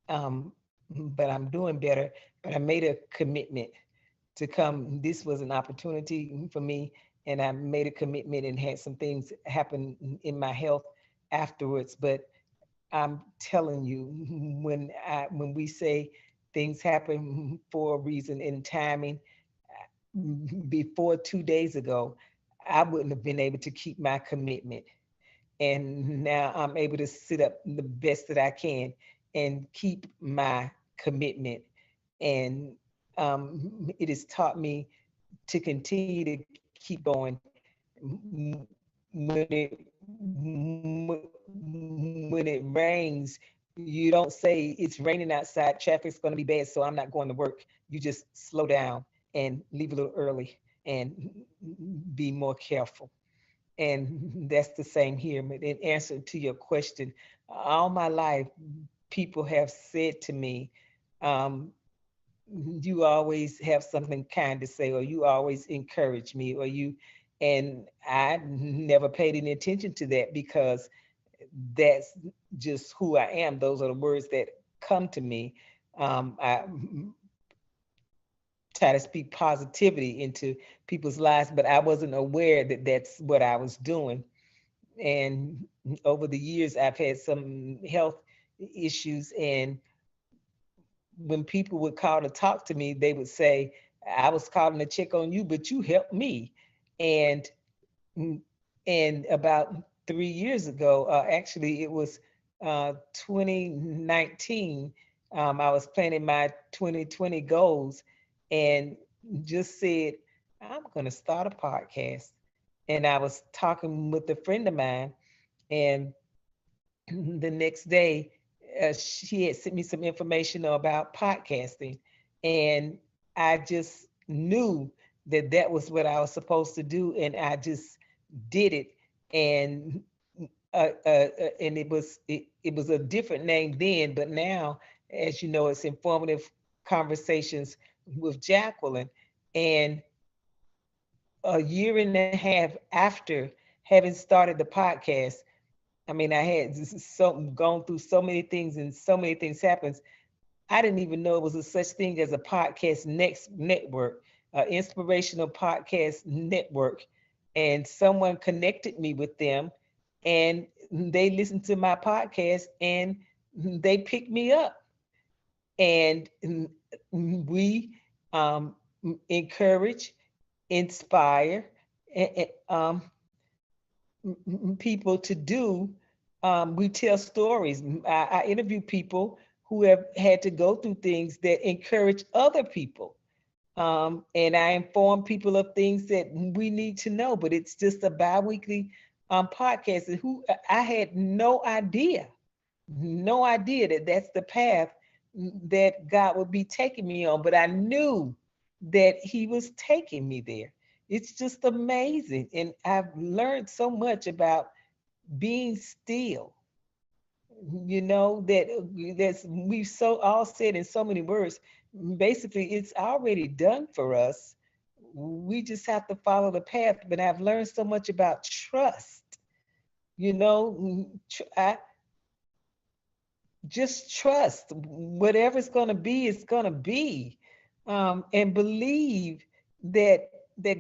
But I'm doing better. But I made a commitment to come. This was an opportunity for me, and I made a commitment and had some things happen in my health afterwards. But I'm telling you, when we say things happen for a reason in timing, before 2 days ago, I wouldn't have been able to keep my commitment. And now I'm able to sit up the best that I can and keep my commitment. And it has taught me to continue to keep going. When it rains, you don't say it's raining outside, traffic's going to be bad, so I'm not going to work. You just slow down and leave a little early and be more careful. And that's the same here. But in answer to your question, all my life, people have said to me, you always have something kind to say, or you always encourage me, or you, and I never paid any attention to that because that's just who I am. Those are the words that come to me. I try to speak positivity into people's lives, but I wasn't aware that that's what I was doing. And over the years, I've had some health issues, and when people would call to talk to me, they would say, I was calling to check on you, but you helped me. And about 3 years ago, actually it was 2019, I was planning my 2020 goals and just said, I'm going to start a podcast. And I was talking with a friend of mine, and the next day, she had sent me some information about podcasting, and I just knew that that was what I was supposed to do, and I just did it. And and it was a different name then, but now, as you know, it's Informative Conversations with Jacquelyn. And a year and a half after having started the podcast, I mean, I had gone through so many things, and so many things happened. I didn't even know it was a such thing as a podcast network, inspirational podcast network. And someone connected me with them, and they listened to my podcast, and they picked me up. And we encourage, inspire, people to do. We tell stories. I interview people who have had to go through things that encourage other people. And I inform people of things that we need to know, but it's just a bi-weekly podcast. And I had no idea that that's the path that God would be taking me on, but I knew that He was taking me there. It's just amazing. And I've learned so much about being still. You know, that's we've so all said in so many words. Basically, it's already done for us. We just have to follow the path. But I've learned so much about trust. You know, I just trust whatever it's going to be, it's going to be, and believe that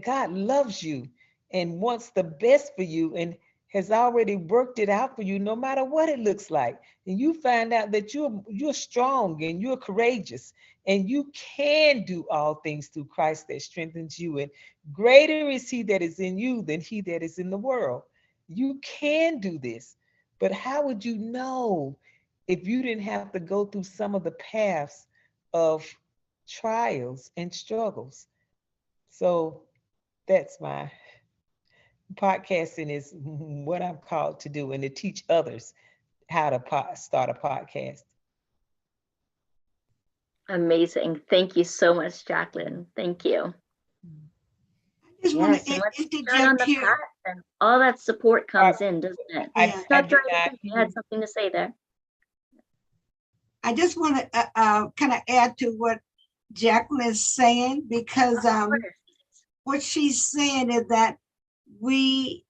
God loves you and wants the best for you, and has already worked it out for you, no matter what it looks like. And you find out that you're strong and you're courageous, and you can do all things through Christ that strengthens you. And greater is He that is in you than he that is in the world. You can do this, but how would you know if you didn't have to go through some of the paths of trials and struggles? So that's my podcasting, is what I'm called to do, and to teach others how to start a podcast. Amazing. Thank you so much, Jacquelyn. Thank you. I just want Yes, to and once you start on interject the here. path, then all that support comes in, doesn't it? Yeah. Dr. Anderson, you had something to say there. I just want to kind of add to what Jacquelyn is saying, because what she's saying is that we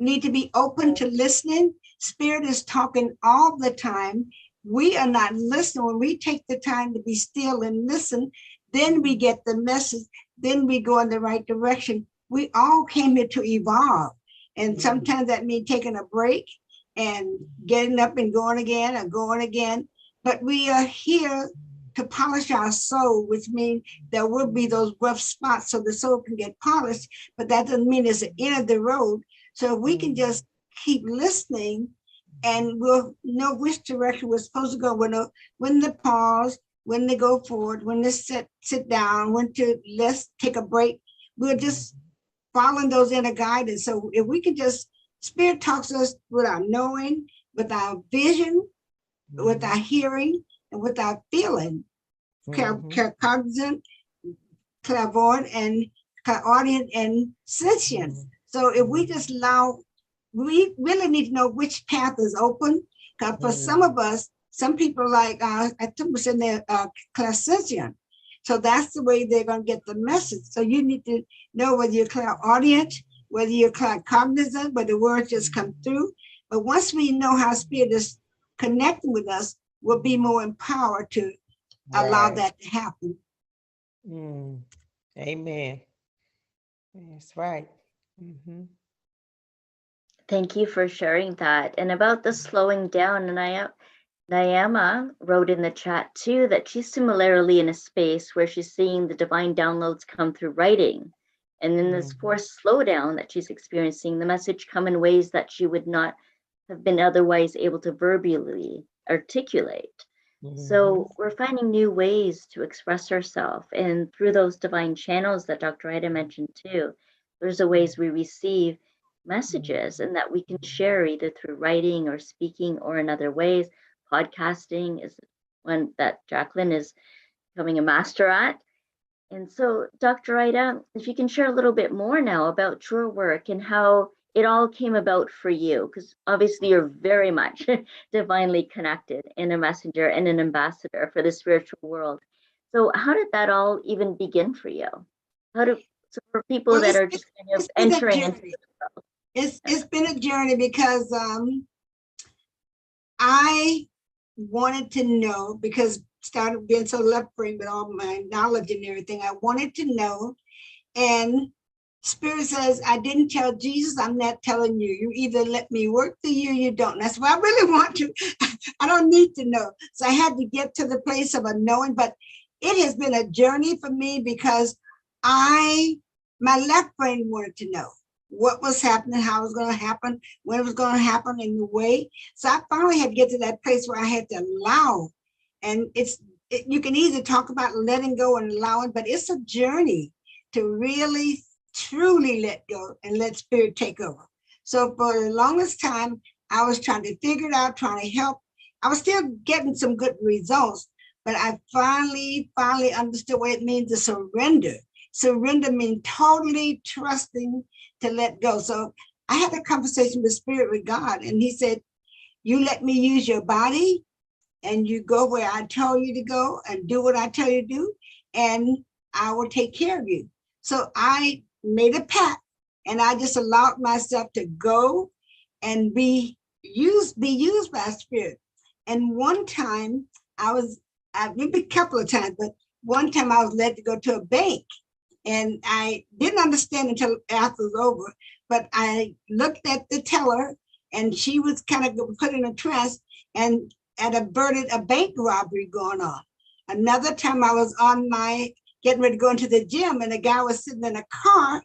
need to be open to listening. Spirit is talking all the time. We are not listening. When we take the time to be still and listen, then we get the message, then we go in the right direction. We all came here to evolve. And sometimes that means taking a break and getting up and going again or going again. But we are here to polish our soul, which means there will be those rough spots so the soul can get polished, but that doesn't mean it's the end of the road. So we can just keep listening, and we'll know which direction we're supposed to go, when to pause, when to go forward, when to sit down, when to let's take a break. We're just following those inner guidance. So if we can just, Spirit talks to us with our knowing, with our vision, with our hearing, and with our feeling, cognizant, clairvoyant, and clairaudient, and sentient. So if we just allow, we really need to know which path is open. Because for some of us, some people like, I think was in their clairsentient. So that's the way they're going to get the message. So you need to know whether you're clairaudient, whether you're cognizant, where the words just come through. But once we know how Spirit is connecting with us, will be more empowered to allow Right. that to happen. Amen. That's right. Mm-hmm. Thank you for sharing that. And about the slowing down, and Nyama wrote in the chat too that she's similarly in a space where she's seeing the divine downloads come through writing. And in this forced slowdown that she's experiencing, the message come in ways that she would not have been otherwise able to verbally articulate. So we're finding new ways to express ourselves. And through those divine channels that Dr. Ida mentioned too, there's the ways we receive messages and that we can share either through writing or speaking or in other ways. Podcasting is one that Jacquelyn is becoming a master at. And so, Dr. Ida, if you can share a little bit more now about your work and how it all came about for you, because obviously you're very much divinely connected and a messenger and an ambassador for the spiritual world. So how did that all even begin for you? So for people Well, that are just kind of it's been a entering into journey. the world? It's been a journey because I wanted to know, because started being so left brain with all my knowledge and everything, I wanted to know. And Spirit says, I didn't tell Jesus, I'm not telling you. You either let me work for you or you don't. That's what I really want to. I don't need to know. So I had to get to the place of a knowing, but it has been a journey for me because my left brain wanted to know what was happening, how it was going to happen, when it was going to happen, in the way. So I finally had to get to that place where I had to allow. And you can either talk about letting go and allowing, but it's a journey to really truly let go and let Spirit take over. So for the longest time, I was trying to figure it out, trying to help. I was still getting some good results, but I finally understood what it means to surrender. Surrender means totally trusting to let go. So I had a conversation with Spirit, with God, and he said, you let me use your body and you go where I tell you to go and do what I tell you to do, and I will take care of you. So I made a pact and I just allowed myself to go and be used by Spirit. And one time maybe a couple of times, but one time I was led to go to a bank, and I didn't understand until after it was over, but I looked at the teller and she was kind of put in a trance and averted a bank robbery going on. Another time I was getting ready to go into the gym, and a guy was sitting in a car,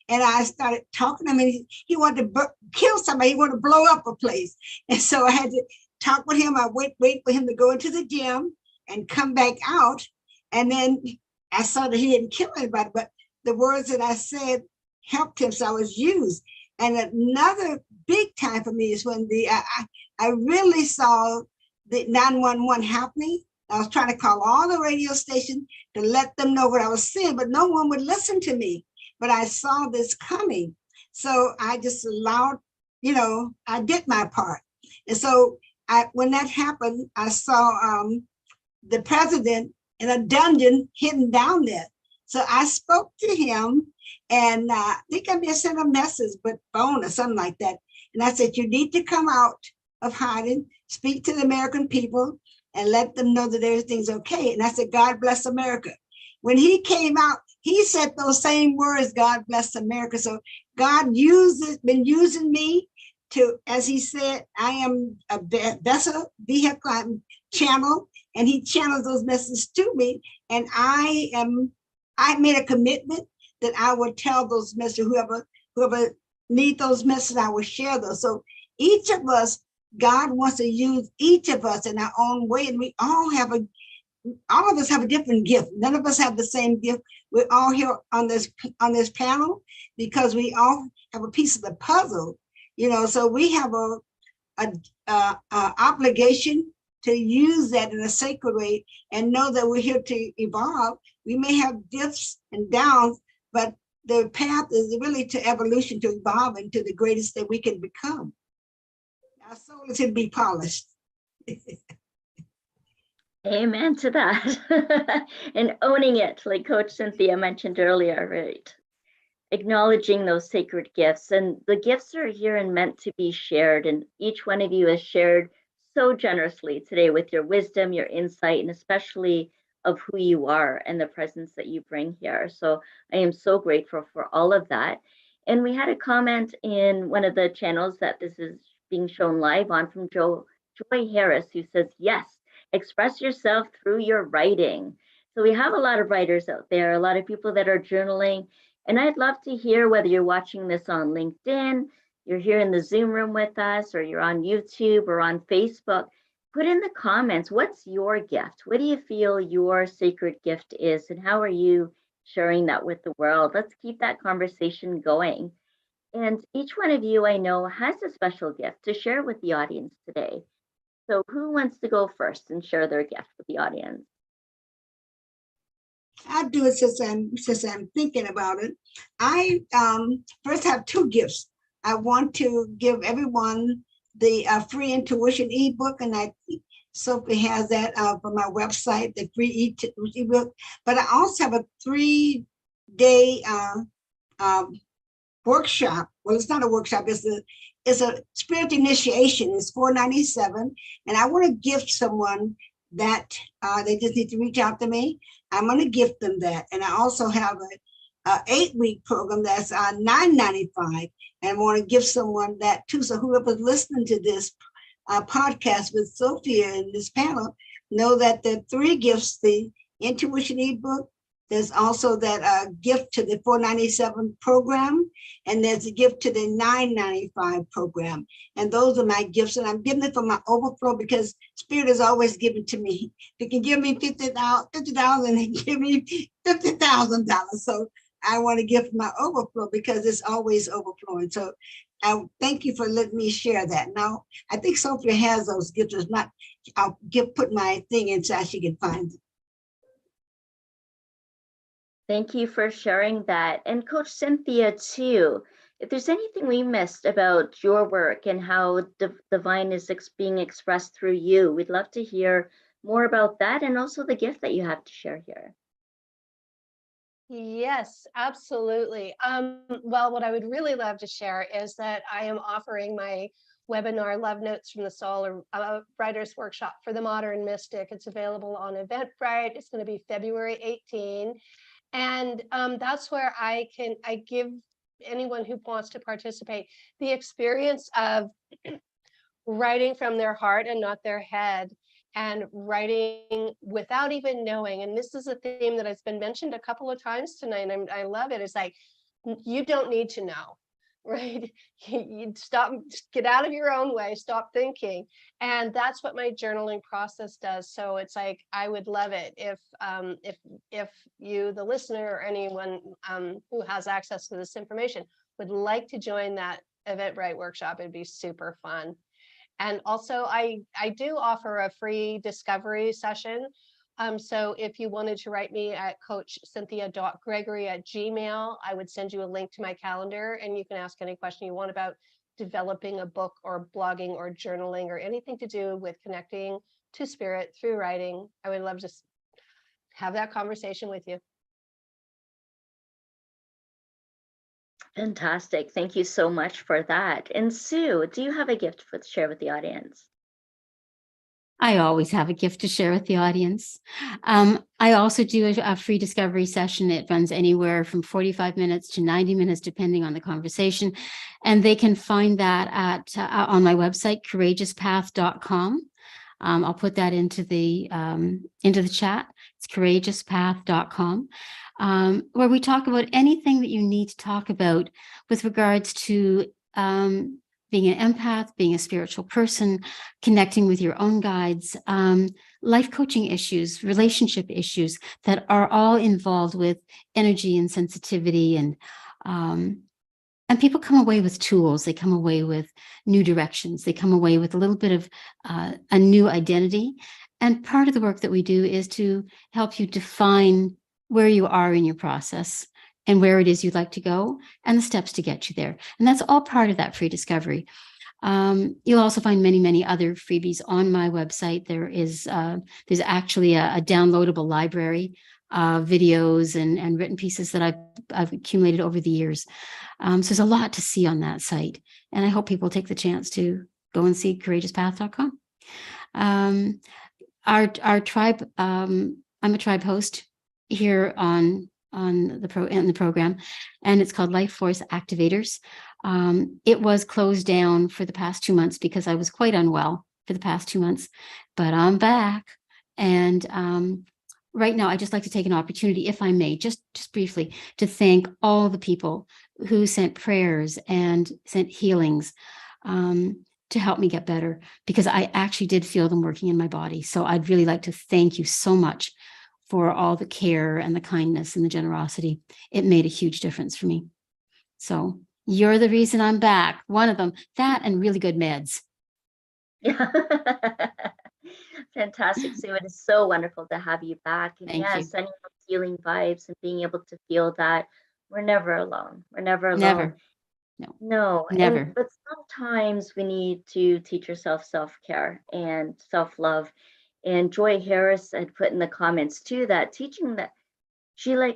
and I started talking to him, and he wanted to kill somebody. He wanted to blow up a place. And so I had to talk with him. I wait for him to go into the gym and come back out. And then I saw that he didn't kill anybody, but the words that I said helped him. So I was used. And another big time for me is when I really saw the 911 happening. I was trying to call all the radio stations to let them know what I was seeing, but no one would listen to me. But I saw this coming. So I just allowed, I did my part. And so when that happened, I saw the president in a dungeon hidden down there. So I spoke to him, and I think I may have sent a message, but phone or something like that. And I said, you need to come out of hiding, speak to the American people, and let them know that everything's okay. And I said, God bless America. When he came out, he said those same words, God bless America. So God been using me to, as he said, I am a vessel, vehicle, channel, and he channels those messages to me. And I made a commitment that I would tell those messages, whoever need those messages, I will share those. So each of us, God wants to use each of us in our own way. And we all of us have a different gift. None of us have the same gift. We're all here on this panel because we all have a piece of the puzzle, so we have a obligation to use that in a sacred way and know that we're here to evolve. We may have dips and downs, but the path is really to evolution, to evolve into the greatest that we can become. Our soul is to be polished. Amen to that. And owning it, like Coach Cynthia mentioned earlier, right? Acknowledging those sacred gifts, and the gifts are here and meant to be shared. And each one of you has shared so generously today with your wisdom, your insight, and especially of who you are and the presence that you bring here. So I am so grateful for all of that. And we had a comment in one of the channels that this is being shown live on from Joy Harris, who says, yes, express yourself through your writing. So we have a lot of writers out there, a lot of people that are journaling. And I'd love to hear whether you're watching this on LinkedIn, you're here in the Zoom room with us, or you're on YouTube or on Facebook. Put in the comments, what's your gift? What do you feel your sacred gift is? And how are you sharing that with the world? Let's keep that conversation going. And each one of you I know has a special gift to share with the audience today. So who wants to go first and share their gift with the audience? I'll do it since I'm thinking about it. I first have two gifts. I want to give everyone the free intuition ebook, and I think Sophie has that from my website, the free ebook. But I also have a 3-day workshop. Well, it's not a workshop. It's a spirit initiation. It's $4.97, and I want to gift someone that they just need to reach out to me. I'm going to gift them that, and I also have a 8-week program that's $9.95, and I want to give someone that too. So whoever's listening to this podcast with Sophia in this panel, know that the 3 gifts: the intuition ebook, there's also that gift to the $4.97 program, and there's a gift to the $9.95 program. And those are my gifts, and I'm giving it for my overflow because Spirit is always giving to me. If you can give me $50,000 and give me $50,000. So I want to give my overflow because it's always overflowing. So I thank you for letting me share that. Now, I think Sophia has those gifts. It's not, I'll put my thing in so she can find it. Thank you for sharing that. And Coach Cynthia, too, if there's anything we missed about your work and how divine is being expressed through you, we'd love to hear more about that and also the gift that you have to share here. Yes, absolutely. Well, what I would really love to share is that I am offering my webinar, Love Notes from the Soul, a writer's workshop for the modern mystic. It's available on Eventbrite. It's going to be February 18. And that's where I give anyone who wants to participate the experience of writing from their heart and not their head, and writing without even knowing. And this is a theme that has been mentioned a couple of times tonight, and I love it. It's like, you don't need to know, right? You stop, get out of your own way, stop thinking. And that's what my journaling process does. So it's like, I would love it if you, the listener, or anyone who has access to this information would like to join that Eventbrite workshop. It'd be super fun. And also I do offer a free discovery session. So if you wanted to write me at coachcynthia.gregory@gmail.com, I would send you a link to my calendar, and you can ask any question you want about developing a book or blogging or journaling or anything to do with connecting to spirit through writing. I would love to have that conversation with you. Fantastic. Thank you so much for that. And Sue, do you have a gift to share with the audience? I always have a gift to share with the audience. I also do a free discovery session. It runs anywhere from 45 minutes to 90 minutes, depending on the conversation. And they can find that at on my website, courageouspath.com. I'll put that into the chat. It's courageouspath.com, where we talk about anything that you need to talk about with regards to being an empath, being a spiritual person, connecting with your own guides, life coaching issues, relationship issues that are all involved with energy and sensitivity. And people come away with tools. They come away with new directions. They come away with a little bit of a new identity. And part of the work that we do is to help you define where you are in your process and where it is you'd like to go and the steps to get you there. And that's all part of that free discovery. You'll also find many, many other freebies on my website. There's actually a downloadable library of videos and written pieces that I've accumulated over the years. So there's a lot to see on that site. And I hope people take the chance to go and see courageouspath.com. Our tribe, I'm a tribe host here in the program, and it's called Life Force Activators. It was closed down for the past 2 months because I was quite unwell for the past 2 months, but I'm back. And right now, I'd just like to take an opportunity, if I may, just briefly, to thank all the people who sent prayers and sent healings to help me get better, because I actually did feel them working in my body. So I'd really like to thank you so much for all the care and the kindness and the generosity. It made a huge difference for me. So you're the reason I'm back. One of them, that and really good meds. Yeah. Fantastic, Sue. It is so wonderful to have you back. And Thank you. sending those healing vibes and being able to feel that we're never alone. We're never alone. Never. No. Never. But sometimes we need to teach ourselves self-care and self-love. And Joy Harris had put in the comments too that teaching that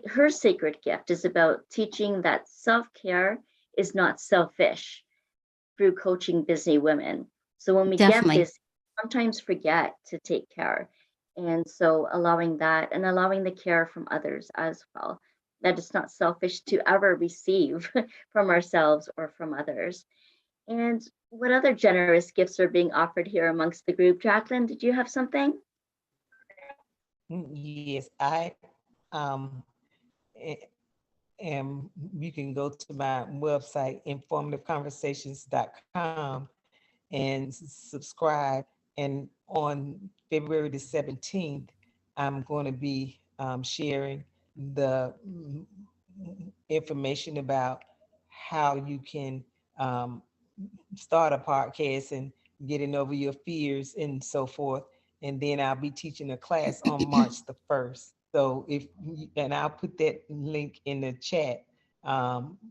her sacred gift is about teaching that self-care is not selfish through coaching busy women. So when we Definitely. get busy, sometimes forget to take care. And so allowing that and allowing the care from others as well, that it's not selfish to ever receive from ourselves or from others. And what other generous gifts are being offered here amongst the group? Jacquelyn, did you have something? Yes, I am. You can go to my website, informativeconversations.com, and subscribe. And on February the 17th, I'm going to be sharing the information about how you can start a podcast and getting over your fears and so forth. And then I'll be teaching a class on March the 1st. So and I'll put that link in the chat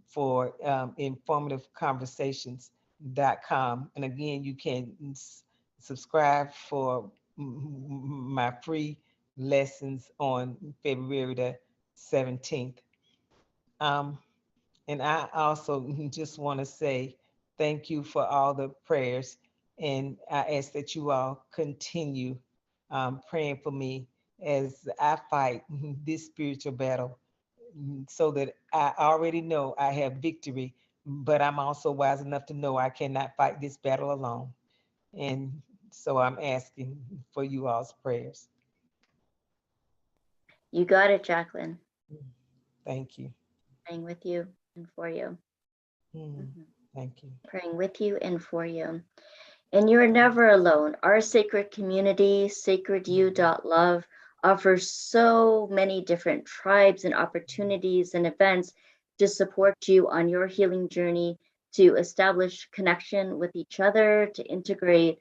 for informativeconversations.com. And again, you can subscribe for my free lessons on February the 17th. And I also just want to say thank you for all the prayers. And I ask that you all continue praying for me as I fight this spiritual battle, so that I already know I have victory, but I'm also wise enough to know I cannot fight this battle alone. And so I'm asking for you all's prayers. You got it, Jacquelyn. Thank you. Praying with you and for you. Thank you. Praying with you and for you. And you're never alone. Our sacred community, sacredyou.love, offers so many different tribes and opportunities and events to support you on your healing journey, to establish connection with each other, to integrate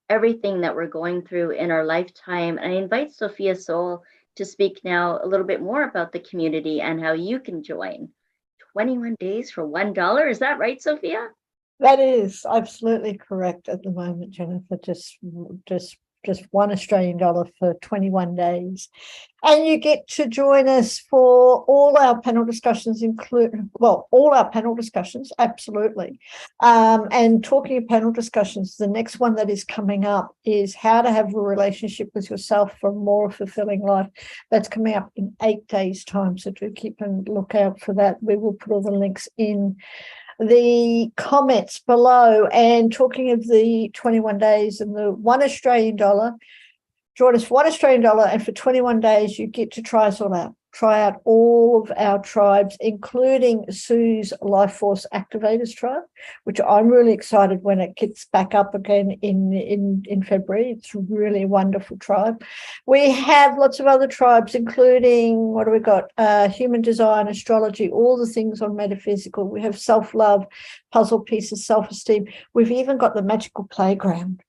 everything that we're going through in our lifetime. And I invite Sophia Soul to speak now a little bit more about the community and how you can join. 21 days for $1. Is that right, Sophia? That is absolutely correct at the moment, Jennifer. Just $1 Australian for 21 days. And you get to join us for all our panel discussions, all our panel discussions, absolutely. And talking of panel discussions, the next one that is coming up is how to have a relationship with yourself for a more fulfilling life. That's coming up in 8 days' time. So do keep a lookout for that. We will put all the links in the comments below. And talking of the 21 days and the $1 Australian, join us for $1 Australian, and for 21 days you get to try us all out. Try out all of our tribes, including Sue's Life Force Activators tribe, which I'm really excited when it gets back up again in February. It's really a wonderful tribe. We have lots of other tribes, including, what do we got? Human design, astrology, all the things on metaphysical. We have self-love, puzzle pieces, self-esteem. We've even got the magical playground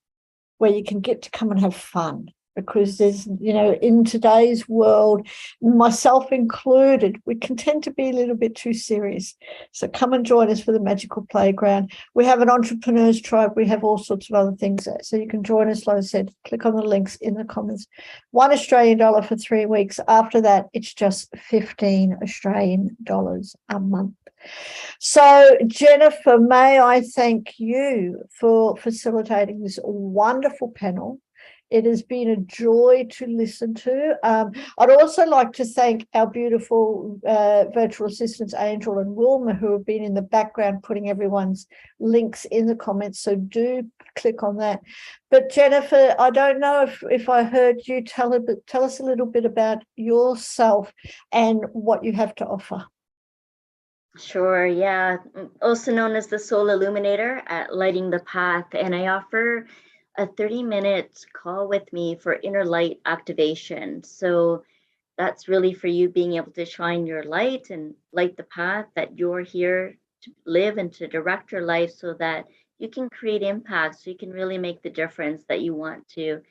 where you can get to come and have fun. Because there's, in today's world, myself included, we can tend to be a little bit too serious. So come and join us for the magical playground. We have an entrepreneurs tribe. We have all sorts of other things there. So you can join us, like I said, click on the links in the comments. $1 Australian for 3 weeks. After that, it's just $15 Australian a month. So, Jennifer, may I thank you for facilitating this wonderful panel. It has been a joy to listen to. I'd also like to thank our beautiful virtual assistants, Angel and Wilma, who have been in the background putting everyone's links in the comments. So do click on that. But Jennifer, I don't know if I heard you tell us a little bit about yourself and what you have to offer. Sure, yeah. Also known as the Soul Illuminator at Lighting the Path. And I offer a 30-minute call with me for inner light activation. So that's really for you being able to shine your light and light the path that you're here to live and to direct your life so that you can create impact, so you can really make the difference that you want to,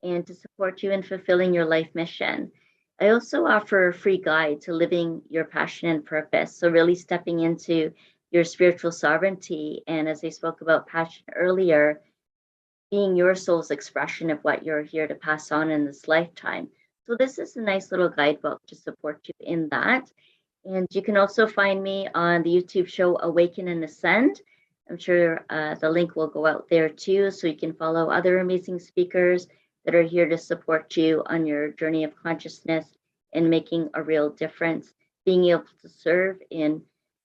and to support you in fulfilling your life mission. I also offer a free guide to living your passion and purpose. So really stepping into your spiritual sovereignty. And as I spoke about passion earlier, being your soul's expression of what you're here to pass on in this lifetime. So this is a nice little guidebook to support you in that. And you can also find me on the YouTube show Awaken and Ascend. I'm sure the link will go out there too, so you can follow other amazing speakers that are here to support you on your journey of consciousness and making a real difference, being able to serve in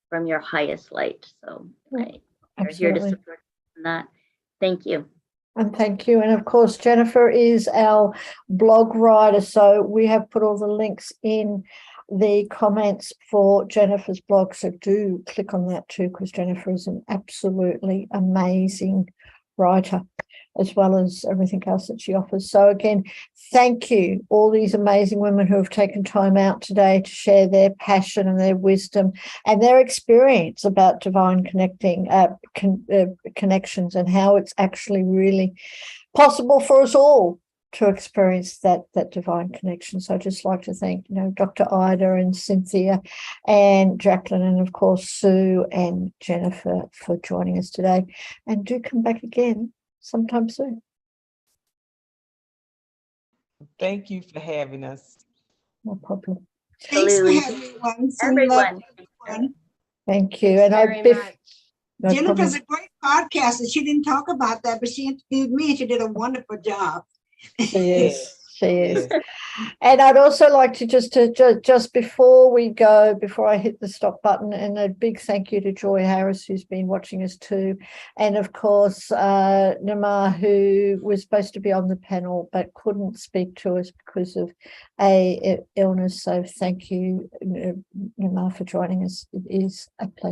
from your highest light. So we're here to support you in that. Thank you. And thank you. And of course, Jennifer is our blog writer. So we have put all the links in the comments for Jennifer's blog. So do click on that too, because Jennifer is an absolutely amazing writer, as well as everything else that she offers. So again, thank you, all these amazing women who have taken time out today to share their passion and their wisdom and their experience about divine connections and how it's actually really possible for us all to experience that divine connection. So I'd just like to thank, Dr. Ida and Cynthia and Jacquelyn, and of course Sue and Jennifer for joining us today. And do come back again sometime soon. Thank you for having us. No problem. Thanks for Absolutely. having us. We love everyone. Thank you. And Very much. no Jennifer's problem. a great podcaster. She didn't talk about that, but she interviewed me and she did a wonderful job. She is. She is. Yes. And I'd also like to just before we go, before I hit the stop button, and a big thank you to Joy Harris, who's been watching us too. And of course, Namar, who was supposed to be on the panel but couldn't speak to us because of a illness. So thank you, Namar, for joining us. It is a pleasure.